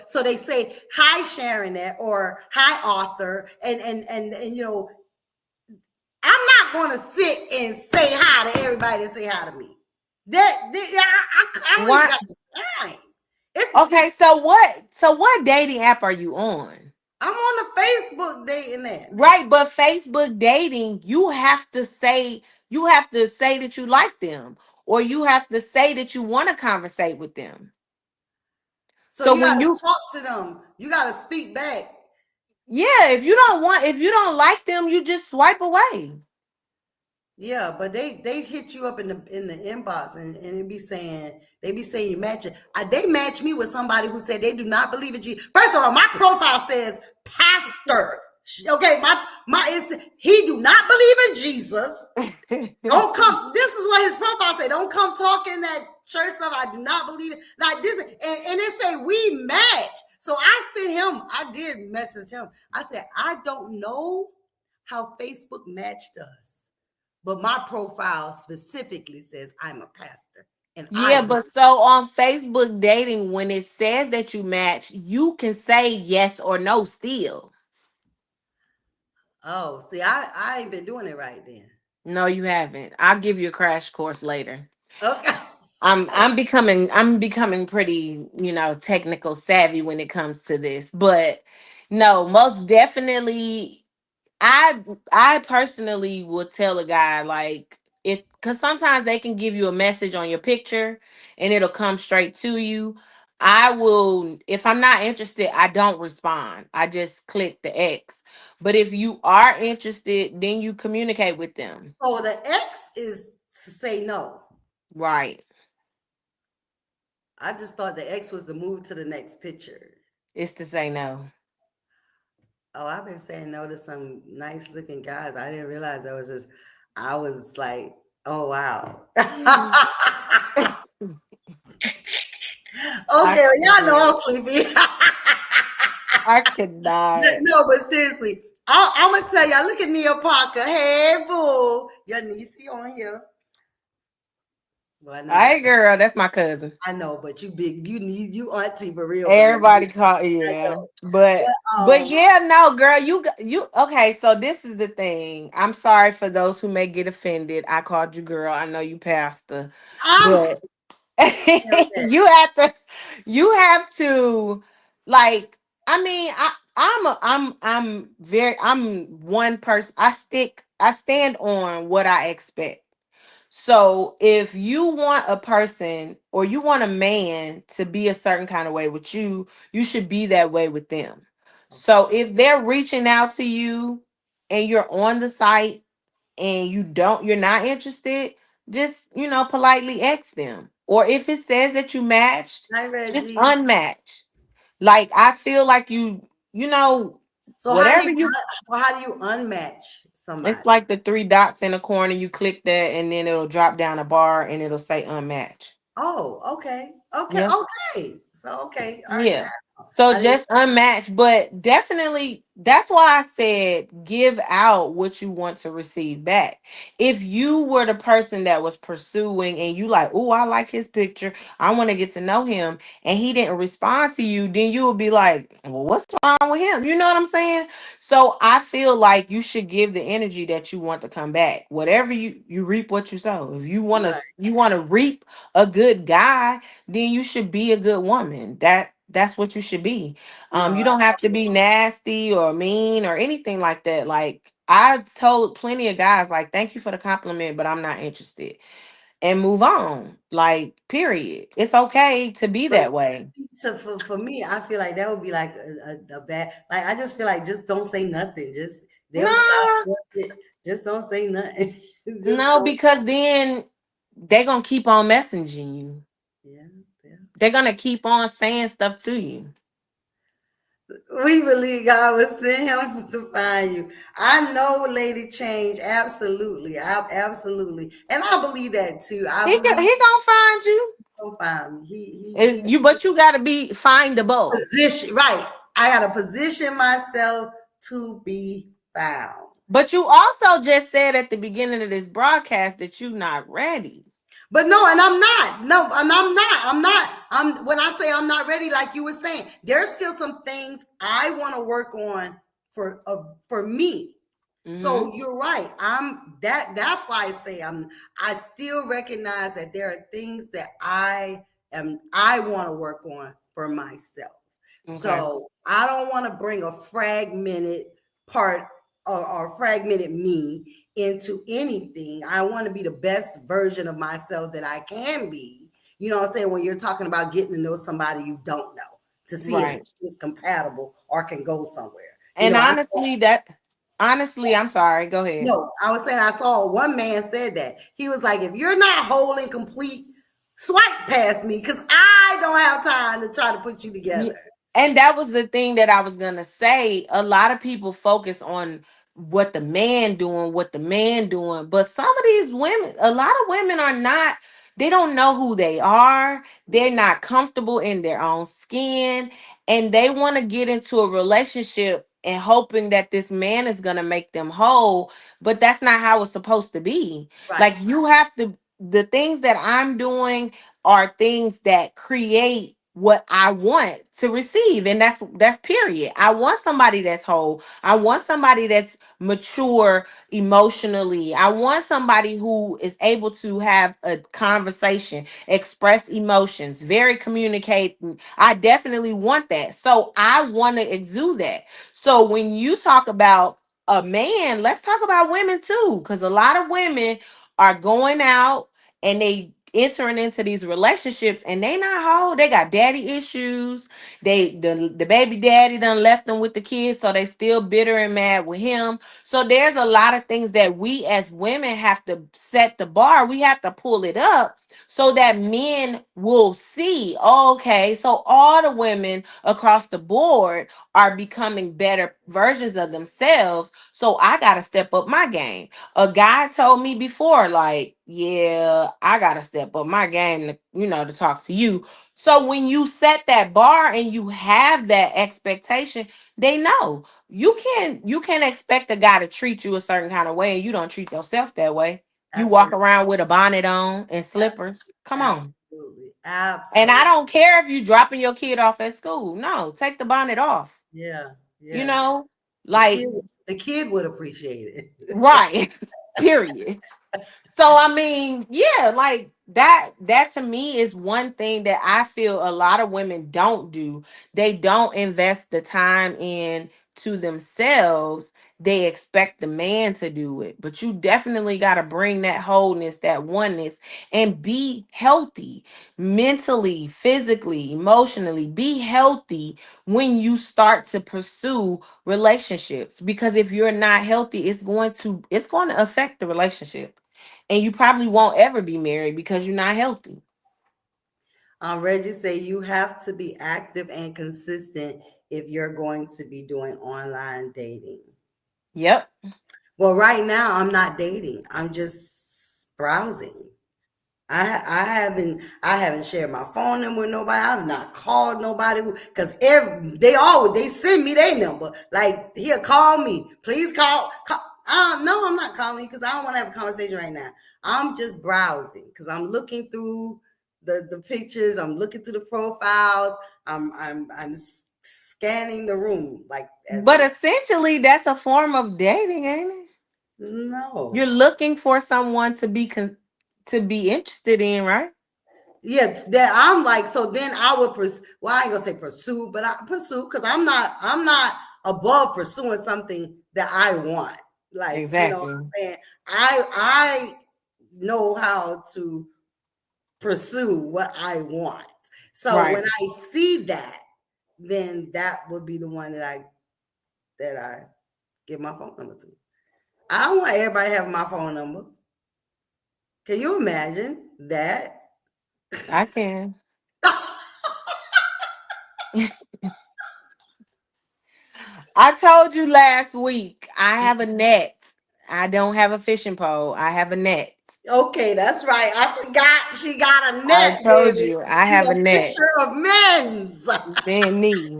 so they say hi Sharon that or hi author and I'm not going to sit and say hi to everybody that say hi to me. I don't even Why? got the time. Okay, so what dating app are you on? I'm on the Facebook dating app. Right, but Facebook dating, you have to say that you like them, or you have to say that you want to conversate with them. So So you got when to you talk to them. You got to speak back. Yeah, if you don't like them, you just swipe away. Yeah, but they hit you up in the inbox and they be saying you match it. They match me with somebody who said they do not believe in Jesus. First of all, my profile says pastor. Okay, my he do not believe in Jesus. Don't come. This is what his profile say. Don't come talking that church stuff. I do not believe it. Like this, and it say we match. So I sent him. I did message him. I said I don't know how Facebook matched us, but my profile specifically says I'm a pastor, and I Yeah, believe. but so on Facebook dating, when it says that you match, you can say yes or no still. Oh, see, I ain't been doing it right then. No, you haven't. I'll give you a crash course later. Okay. I'm becoming pretty, technical savvy when it comes to this. But no, most definitely I I personally would tell a guy like if because sometimes they can give you a message on your picture and it'll come straight to you. I will if I'm not interested, I don't respond. I just click the X. But if you are interested, then you communicate with them. So the X is to say no. Right. I just thought the X was to move to the next picture. It's to say no. Oh, I've been saying no to some nice looking guys. I didn't realize I was like, oh wow. I Okay, well, y'all know cannot. I'm sleepy. I cannot. No, but seriously, I'm gonna tell y'all. Look at Nia Parker. Hey, boo, your niece on here. Well, I know you. Hey girl, that's my cousin. I know, but you big. You auntie for real, for real. Everybody call I yeah. know. But yeah, no, girl, you okay, so this is the thing. I'm sorry for those who may get offended. I called you girl. I know you pastor. I'm But okay with that. you have to like I mean, I'm one person. I stand on what I expect. So if you want a person or you want a man to be a certain kind of way with you, you should be that way with them. So Okay. if they're reaching out to you and you're on the site and you're not interested, just, politely X them. Or if it says that you matched, Hi, just Reggie. unmatch. Like I feel like you know, So whatever you how do you unmatch it's somebody? like the three dots in the corner, you click that and then it'll drop down a bar and it'll say unmatch. Oh, okay. Okay. Yeah. Okay. So okay. All right. Yeah. So I didn't just unmatched, but definitely that's why I said give out what you want to receive back. If you were the person that was pursuing and you like, oh, I like his picture, I want to get to know him, and he didn't respond to you, then you would be like, well, what's wrong with him? You know what I'm saying? So I feel like you should give the energy that you want to come back. Whatever you reap what you sow. If right. you want to reap a good guy, then you should be a good woman. That's what you should be. No, You don't have to be nasty or mean or anything like that. Like I told plenty of guys, like, thank you for the compliment, but I'm not interested. And move on. Like, period. It's okay to be but that way. so for me, I feel like that would be like a bad. Like I just feel like just don't say nothing. Just they'll stop. No, Just don't say nothing. Just no, don't. because then they're gonna keep on messaging you. Yeah. Yeah. They're gonna keep on saying stuff to you. We believe God will send him to find you. I know, Lady Change. Absolutely. Absolutely. And I believe that too. I believe He gonna find you. he'll find me. He But you gotta be findable. position right. I gotta position myself to be found. But you also just said at the beginning of this broadcast that you're not ready. But no, and I'm not. No, and I'm not. I'm not. I'm when I say I'm not ready, like you were saying, there's still some things I want to work on for me. Hmm. So you're right. That's why I say I still recognize that there are things that I want to work on for myself. Okay. So I don't want to bring a fragmented part or fragmented me into anything. I want to be the best version of myself that I can be. You know what I'm saying? When you're talking about getting to know somebody you don't know to see if Right. it's compatible or can go somewhere. You And know, I honestly, I'm sorry. Go ahead. no, I was saying I saw one man said that. He was like, if you're not whole and complete, swipe past me because I don't have time to try to put you Yeah. together. And that was the thing that I was gonna say. A lot of people focus on what the man doing, but some of these women, a lot of women are not. They don't know who they are. They're not comfortable in their own skin, and they want to get into a relationship and hoping that this man is gonna make them whole. But that's not how it's supposed to be. Right. Like you have to. The things that I'm doing are things that create what I want to receive, and that's period. I want somebody that's whole. I want somebody that's mature emotionally. I want somebody who is able to have a conversation, express emotions, very communicating. I definitely want that. So I want to exude that. So when you talk about a man, let's talk about women too, because a lot of women are going out and they entering into these relationships and they not whole. They got daddy issues. The baby daddy done left them with the kids, so they still bitter and mad with him. So there's a lot of things that we as women have to set the bar. We have to pull it up so that men will see, okay, so all the women across the board are becoming better versions of themselves. So I gotta step up my game. A guy told me before, like, yeah, I gotta step up my game to, to talk to you. So when you set that bar and you have that expectation, they know you can't expect a guy to treat you a certain kind of way and you don't treat yourself that way. You walk Absolutely. around with a bonnet on and slippers. Come on. Absolutely. And I Absolutely. don't care if you dropping your kid off at school. No, take the bonnet off. Yeah. You Yeah. know, The like kid the kid would appreciate it. right. Period. So I mean, yeah, like that to me is one thing that I feel a lot of women don't do. They don't invest the time in to themselves. They expect the man to do it. But you definitely got to bring that wholeness, that oneness, and be healthy mentally, physically, emotionally. Be healthy when you start to pursue relationships, because if you're not healthy, it's going to affect the relationship, and you probably won't ever be married because you're not healthy. Reggie say you have to be active and consistent if you're going to be doing online dating. Yep. Well, right now I'm not dating. I'm just browsing. I haven't shared my phone number with nobody. I've not called nobody because they send me their number. Like, here, call me. Please call. No, I'm not calling you because I don't want to have a conversation right now. I'm just browsing because I'm looking through the pictures. I'm looking through the profiles. I'm scanning the room like as But if essentially, that's a form of dating, ain't it? You're no. looking for someone to be interested in, right? Yeah, that I'm like, so then I would pursue. Well, I ain't gonna say pursue, but I pursue because I'm not above pursuing something that I want. Like, you know what Exactly. I'm saying? I know how to pursue what I want. So Right. when I see that, then that would be the one that I give my phone number to. I don't want everybody having my phone number. Can you imagine that? I can. I told you last week, I have a net. I don't have a fishing pole. I have a net. Okay, that's right. I forgot she got a I net, told baby. you, I She's have a a net. fisher of men's. Man, me.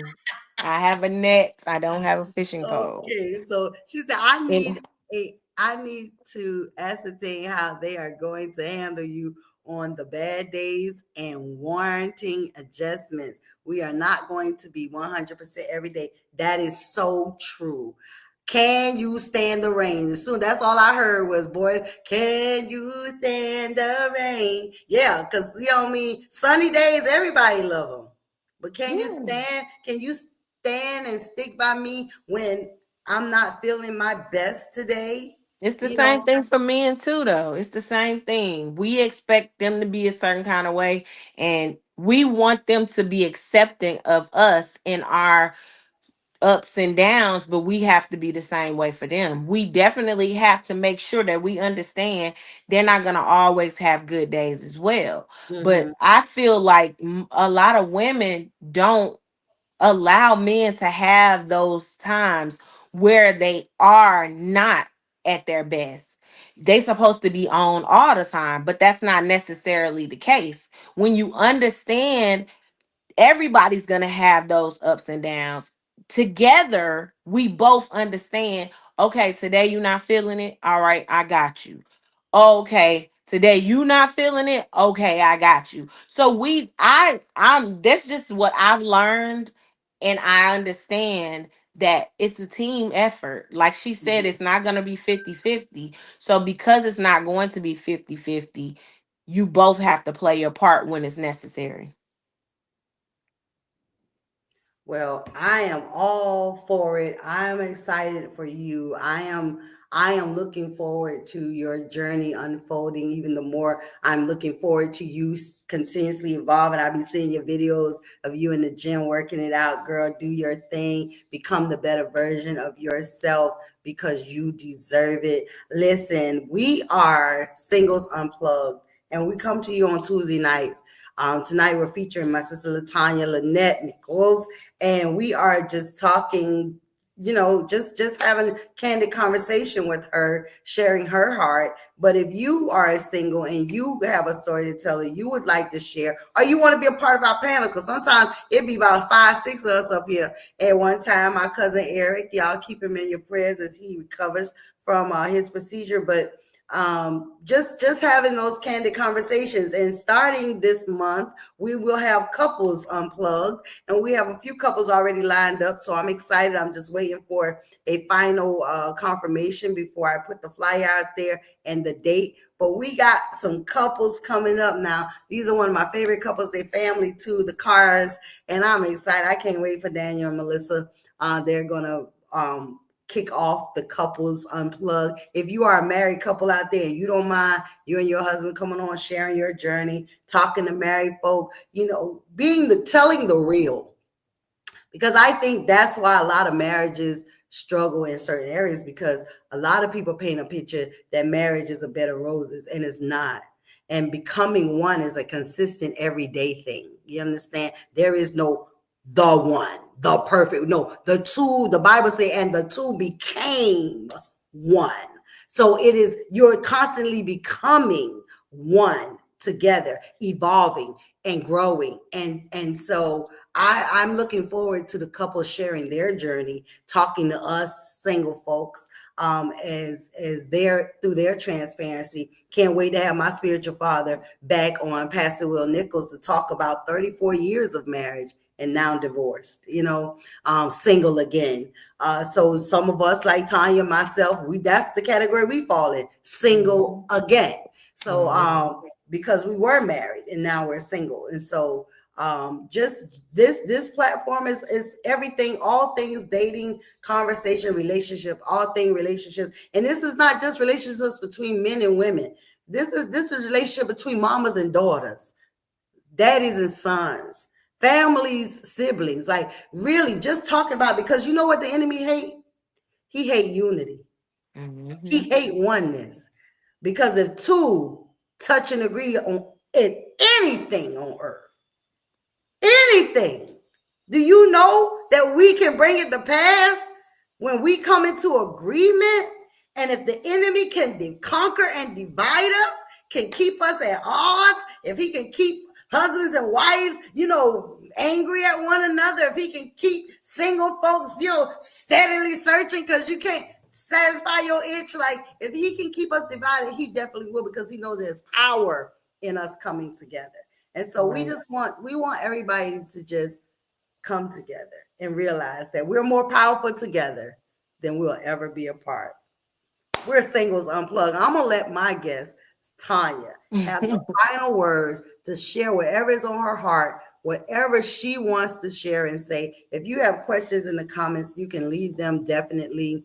I have a net. I don't have a fishing pole. Okay, so she said, I And need I need to ascertain how they are going to handle you on the bad days and warranting adjustments. We are not going to be 100% every day. That is so true. Can you stand the rain? Soon, that's all I heard was, boy, can you stand the rain? Yeah, because you know what I mean, sunny days, everybody love them. But can you yeah. stand? Can you stand and stick by me when I'm not feeling my best today? It's the You same know, thing for men too, though. It's the same thing. We expect them to be a certain kind of way, and we want them to be accepting of us in our ups and downs, but we have to be the same way for them. We definitely have to make sure that we understand they're not going to always have good days as well. But hmm I feel like a lot of women don't allow men to have those times where they are not at their best. They supposed to be on all the time, but that's not necessarily the case. When you understand everybody's going to have those ups and downs. Together, we both understand, okay, today you're not feeling it. All right, I got you. Okay, today you not feeling it. Okay, I got you. So I'm that's just what I've learned, and I understand that it's a team effort. Like she said, it's not going to be 50-50. So because it's not going to be 50-50, you both have to play your part when it's necessary. Well, I am all for it. I am excited for you. I am looking forward to your journey unfolding even the more. I'm looking forward to you continuously evolving. I'll be seeing your videos of you in the gym working it out. Girl, do your thing. Become the better version of yourself because you deserve it. Listen, we are Singles Unplugged and we come to you on Tuesday nights. Tonight we're featuring my sister Lynette Nichols, and we are just talking, just having candid conversation with her, sharing her heart. But if you are a single and you have a story to tell that you would like to share, or you want to be a part of our panel, because sometimes it'd be about 5, 6 of us up here at one time. My cousin Eric, y'all keep him in your prayers as he recovers from his procedure. But Just having those candid conversations. And starting this month, we will have couples unplugged, and we have a few couples already lined up. So I'm excited. I'm just waiting for a final confirmation before I put the flyer out there and the date. But we got some couples coming up now. These are one of my favorite couples. They family too, the Cars, and I'm excited. I can't wait for Daniel and Melissa. They're gonna kick off the couples unplugged. If you are a married couple out there and you don't mind you and your husband coming on, sharing your journey, talking to married folk, being telling the real, because I think that's why a lot of marriages struggle in certain areas, because a lot of people paint a picture that marriage is a bed of roses, and it's not. And becoming one is a consistent everyday thing. You understand? There is no the one, the perfect. No, the two, the Bible say, and the two became one. So it is, you're constantly becoming one together, evolving and growing. And so I'm looking forward to the couple sharing their journey, talking to us single folks, as they're through their transparency. Can't wait to have my spiritual father back on, Pastor Will Nichols, to talk about 34 years of marriage and now divorced, single again. So some of us, like Tanya, myself, that's the category we fall in, single again. So because we were married and now we're single. And so just this platform is everything, all things dating, conversation, relationship, all things relationships. And this is not just relationships between men and women. This is relationship between mamas and daughters, daddies and sons, families, siblings. Like, really just talking about, because you know what the enemy hate? He hate unity. He hate oneness. Because if two touch and agree on in anything on earth, anything, do you know that we can bring it to pass when we come into agreement? And if the enemy can conquer and divide us, can keep us at odds, if he can keep husbands and wives, angry at one another, if he can keep single folks, steadily searching because you can't satisfy your itch, like if he can keep us divided, he definitely will, because he knows there's power in us coming together. And so we want everybody to just come together and realize that we're more powerful together than we'll ever be apart. We're Singles Unplugged. I'm going to let my guest, Tanya, have the final words to share whatever is on her heart, whatever she wants to share and say. If you have questions in the comments, you can leave them definitely.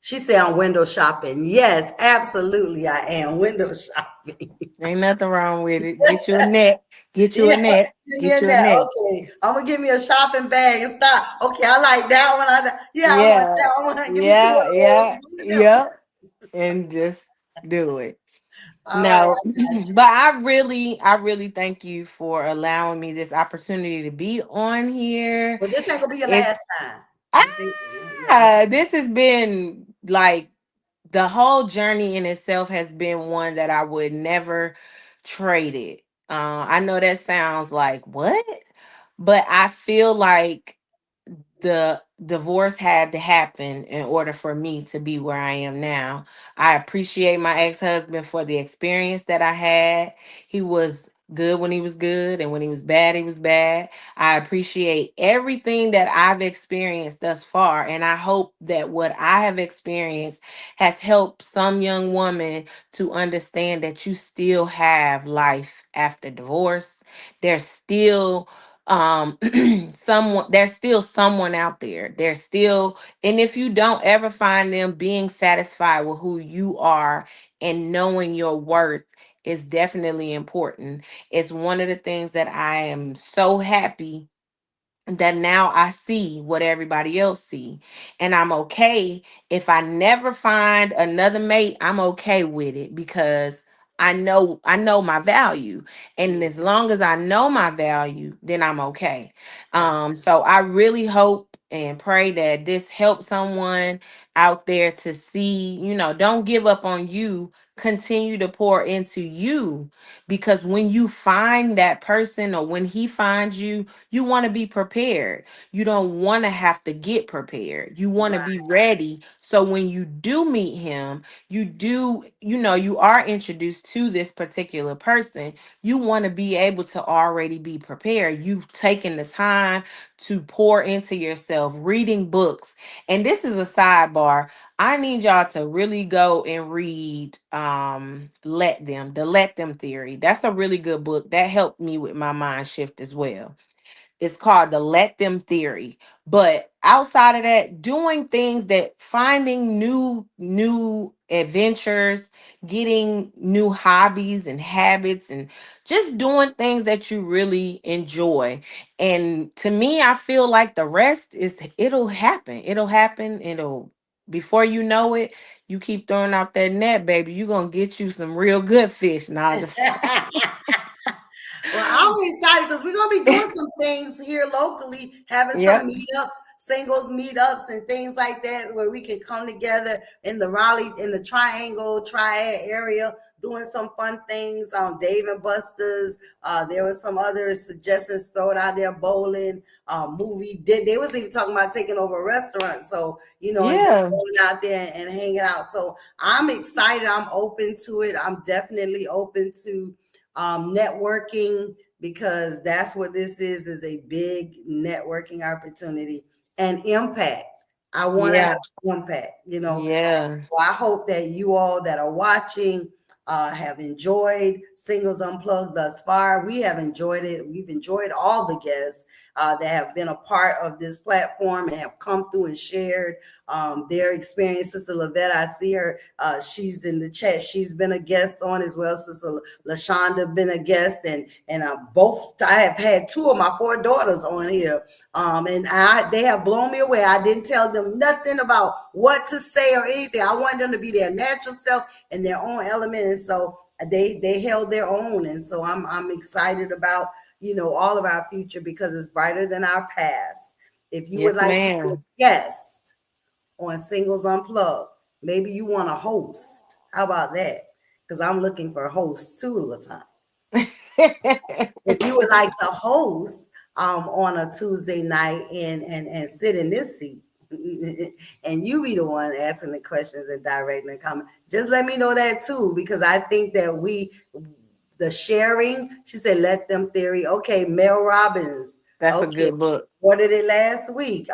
She said I'm window shopping. Yes, absolutely, I am window shopping. Ain't nothing wrong with it. Get you a net. Get you a Yeah, net. Get you a net. net. Okay, I'm gonna give me a shopping bag and stop. Okay, I like that one. I want that. I want to give me two of those. And just do it. All right, No, I got but you. I really thank you for allowing me this opportunity to be on here. But this ain't gonna be your It's last time. Yeah. this has been like the whole journey in itself has been one that I would never trade it. I know that sounds like what, but I feel like the divorce had to happen in order for me to be where I am now. I appreciate my ex-husband for the experience that I had. He was good when he was good, and when he was bad. I appreciate everything that I've experienced thus far, and I hope that what I have experienced has helped some young woman to understand that you still have life after divorce. There's still there's still someone out there, there's still, and if you don't ever find them, being satisfied with who you are and knowing your worth is definitely important. It's one of the things that I am so happy that now I see what everybody else see, and I'm okay if I never find another mate. I'm okay with it because I know my value, and as long as I know my value, then I'm okay. So I really hope and pray that this helps someone out there to see, don't give up on you continue to pour into you, because when you find that person or when he finds you, you want to be prepared. You don't want to have to get prepared. You want to be ready, so when you do meet him, you are introduced to this particular person, you want to be able to already be prepared. You've taken the time to pour into yourself, reading books. And this is a sidebar. I need y'all to really go and read Let Them Theory. That's a really good book. That helped me with my mind shift as well. It's called the Let Them Theory. But outside of that, doing things, that finding new adventures, getting new hobbies and habits, and just doing things that you really enjoy. And to me, I feel like the rest is, it'll happen. It'll happen. It'll, before you know it, you keep throwing out that net, baby, you're gonna get you some real good fish. Nah, just Well, I'm excited because we're gonna be doing some things here locally, having some yep. meetups, singles meetups, and things like that, where we can come together in the Raleigh, in the Triangle Triad area, doing some fun things. Dave and Buster's. There was some other suggestions thrown out there. Bowling, movie. They was even talking about taking over a restaurant. So and just Yeah. going out there and hanging out. So I'm excited. I'm open to it. I'm definitely open to networking, because that's what this is a big networking opportunity and impact. I want to have Yeah. impact. Yeah. So I hope that you all that are watching have enjoyed Singles Unplugged thus far. We have enjoyed it. We've enjoyed all the guests that have been a part of this platform and have come through and shared their experience. Sister Lavette, I see her. She's in the chat. She's been a guest on as well. Sister LaShonda been a guest, and both. I have had two of my four daughters on here. And they have blown me away. I didn't tell them nothing about what to say or anything. I wanted them to be their natural self and their own element. And so they held their own. And so I'm excited about, all of our future, because it's brighter than our past. If you would Yes, like to be a ma'am. guest on Singles Unplugged, maybe you want to host. How about that? Because I'm looking for hosts too all the time. If you would like to host on a Tuesday night and sit in this seat, and you be the one asking the questions and directing the comment, just let me know that too, because I think that the sharing, she said, Let Them Theory. Okay, Mel Robbins. That's a Okay, good book. ordered it last week.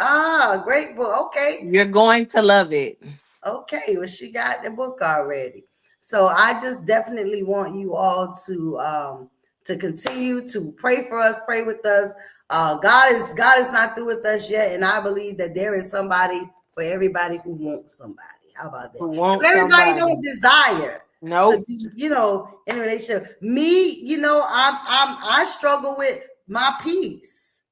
Great book. Okay. You're going to love it. Okay, well, she got the book already. So I just definitely want you all to continue to pray for us, pray with us. God is not through with us yet, and I believe that there is somebody for everybody who wants somebody. How about that? Who wants Because everybody somebody? don't desire to Nope. be, in a relationship. Me, I struggle with my peace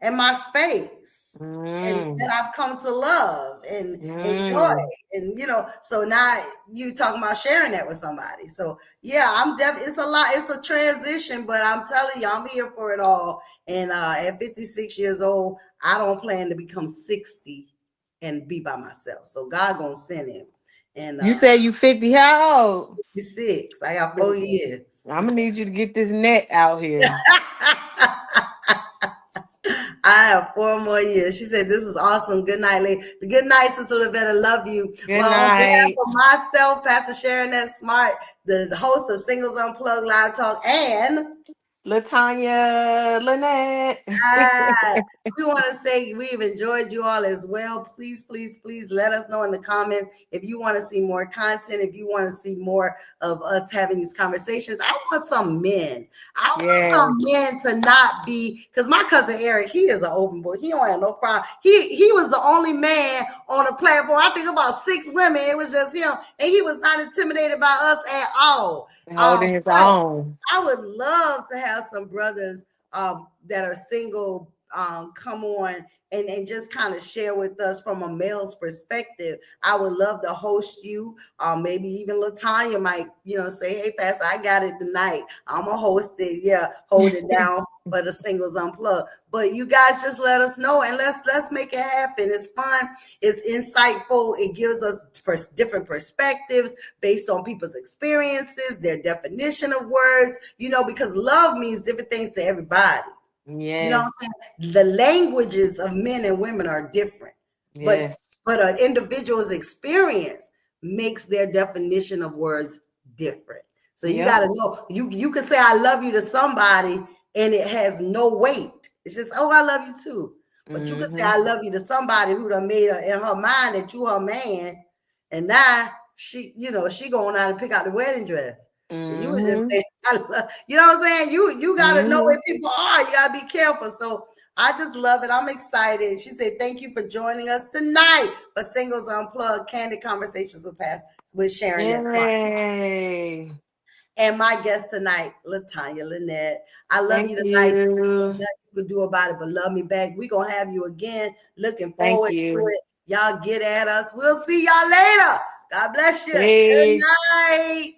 and my space, and Mm, that I've come to love and enjoy. mm. And so now you talking about sharing that with somebody. So yeah, I'm definitely, it's a lot, it's a transition, but I'm telling you, I'm here for it all. And at 56 years old, I don't plan to become 60 and be by myself. So God gonna send him. And You say you 50. How old? 56, I got 4 years. I'm gonna need you to get this net out here. I have 4 more years. She said, This is awesome. Good night, lady. Good night, Sister Lavette. I love you. Good Well, on behalf night, of myself, Pastor Sharon that Smart, the host of Singles Unplugged Live Talk, and Latanya, Lynette. Ah, we want to say we've enjoyed you all as well. Please, please, please let us know in the comments if you want to see more content, if you want to see more of us having these conversations. I want some men. I want Yeah. some men to not be, because my cousin Eric, he is an open boy. He don't have no problem. He was the only man on the platform. I think about 6 women. It was just him, and he was not intimidated by us at all. Holding his But own. I would love to have some brothers that are single come on and just kind of share with us from a male's perspective. I would love to host you. Maybe even Latanya might, say, Hey, Pastor, I got it tonight. I'm going to host it. Yeah, hold it down. for the Singles Unplugged. But you guys just let us know and let's make it happen. It's fun. It's insightful. It gives us different perspectives based on people's experiences, their definition of words, because love means different things to everybody. You know what Yes. I'm saying? The languages of men and women are different. Yes. But an individual's experience makes their definition of words different. So you got to know, you can say I love you to somebody and it has no weight. It's just, oh, I love you too. But you can say I love you to somebody who done made her in her mind that you her man, and now she going out and pick out the wedding dress. And you would just say, you know what I'm saying? You got to know where people are. You got to be careful. So I just love it. I'm excited. She said, thank you for joining us tonight for Singles Unplugged, Candid Conversations with Sharon. Yay. And my guest tonight, Latonya Lynette. I love Thank you tonight. you. Nothing you could do about it, but love me back. We're going to have you again. Looking Thank forward to you. it. Y'all get at us. We'll see y'all later. God bless you. Good Peace. night.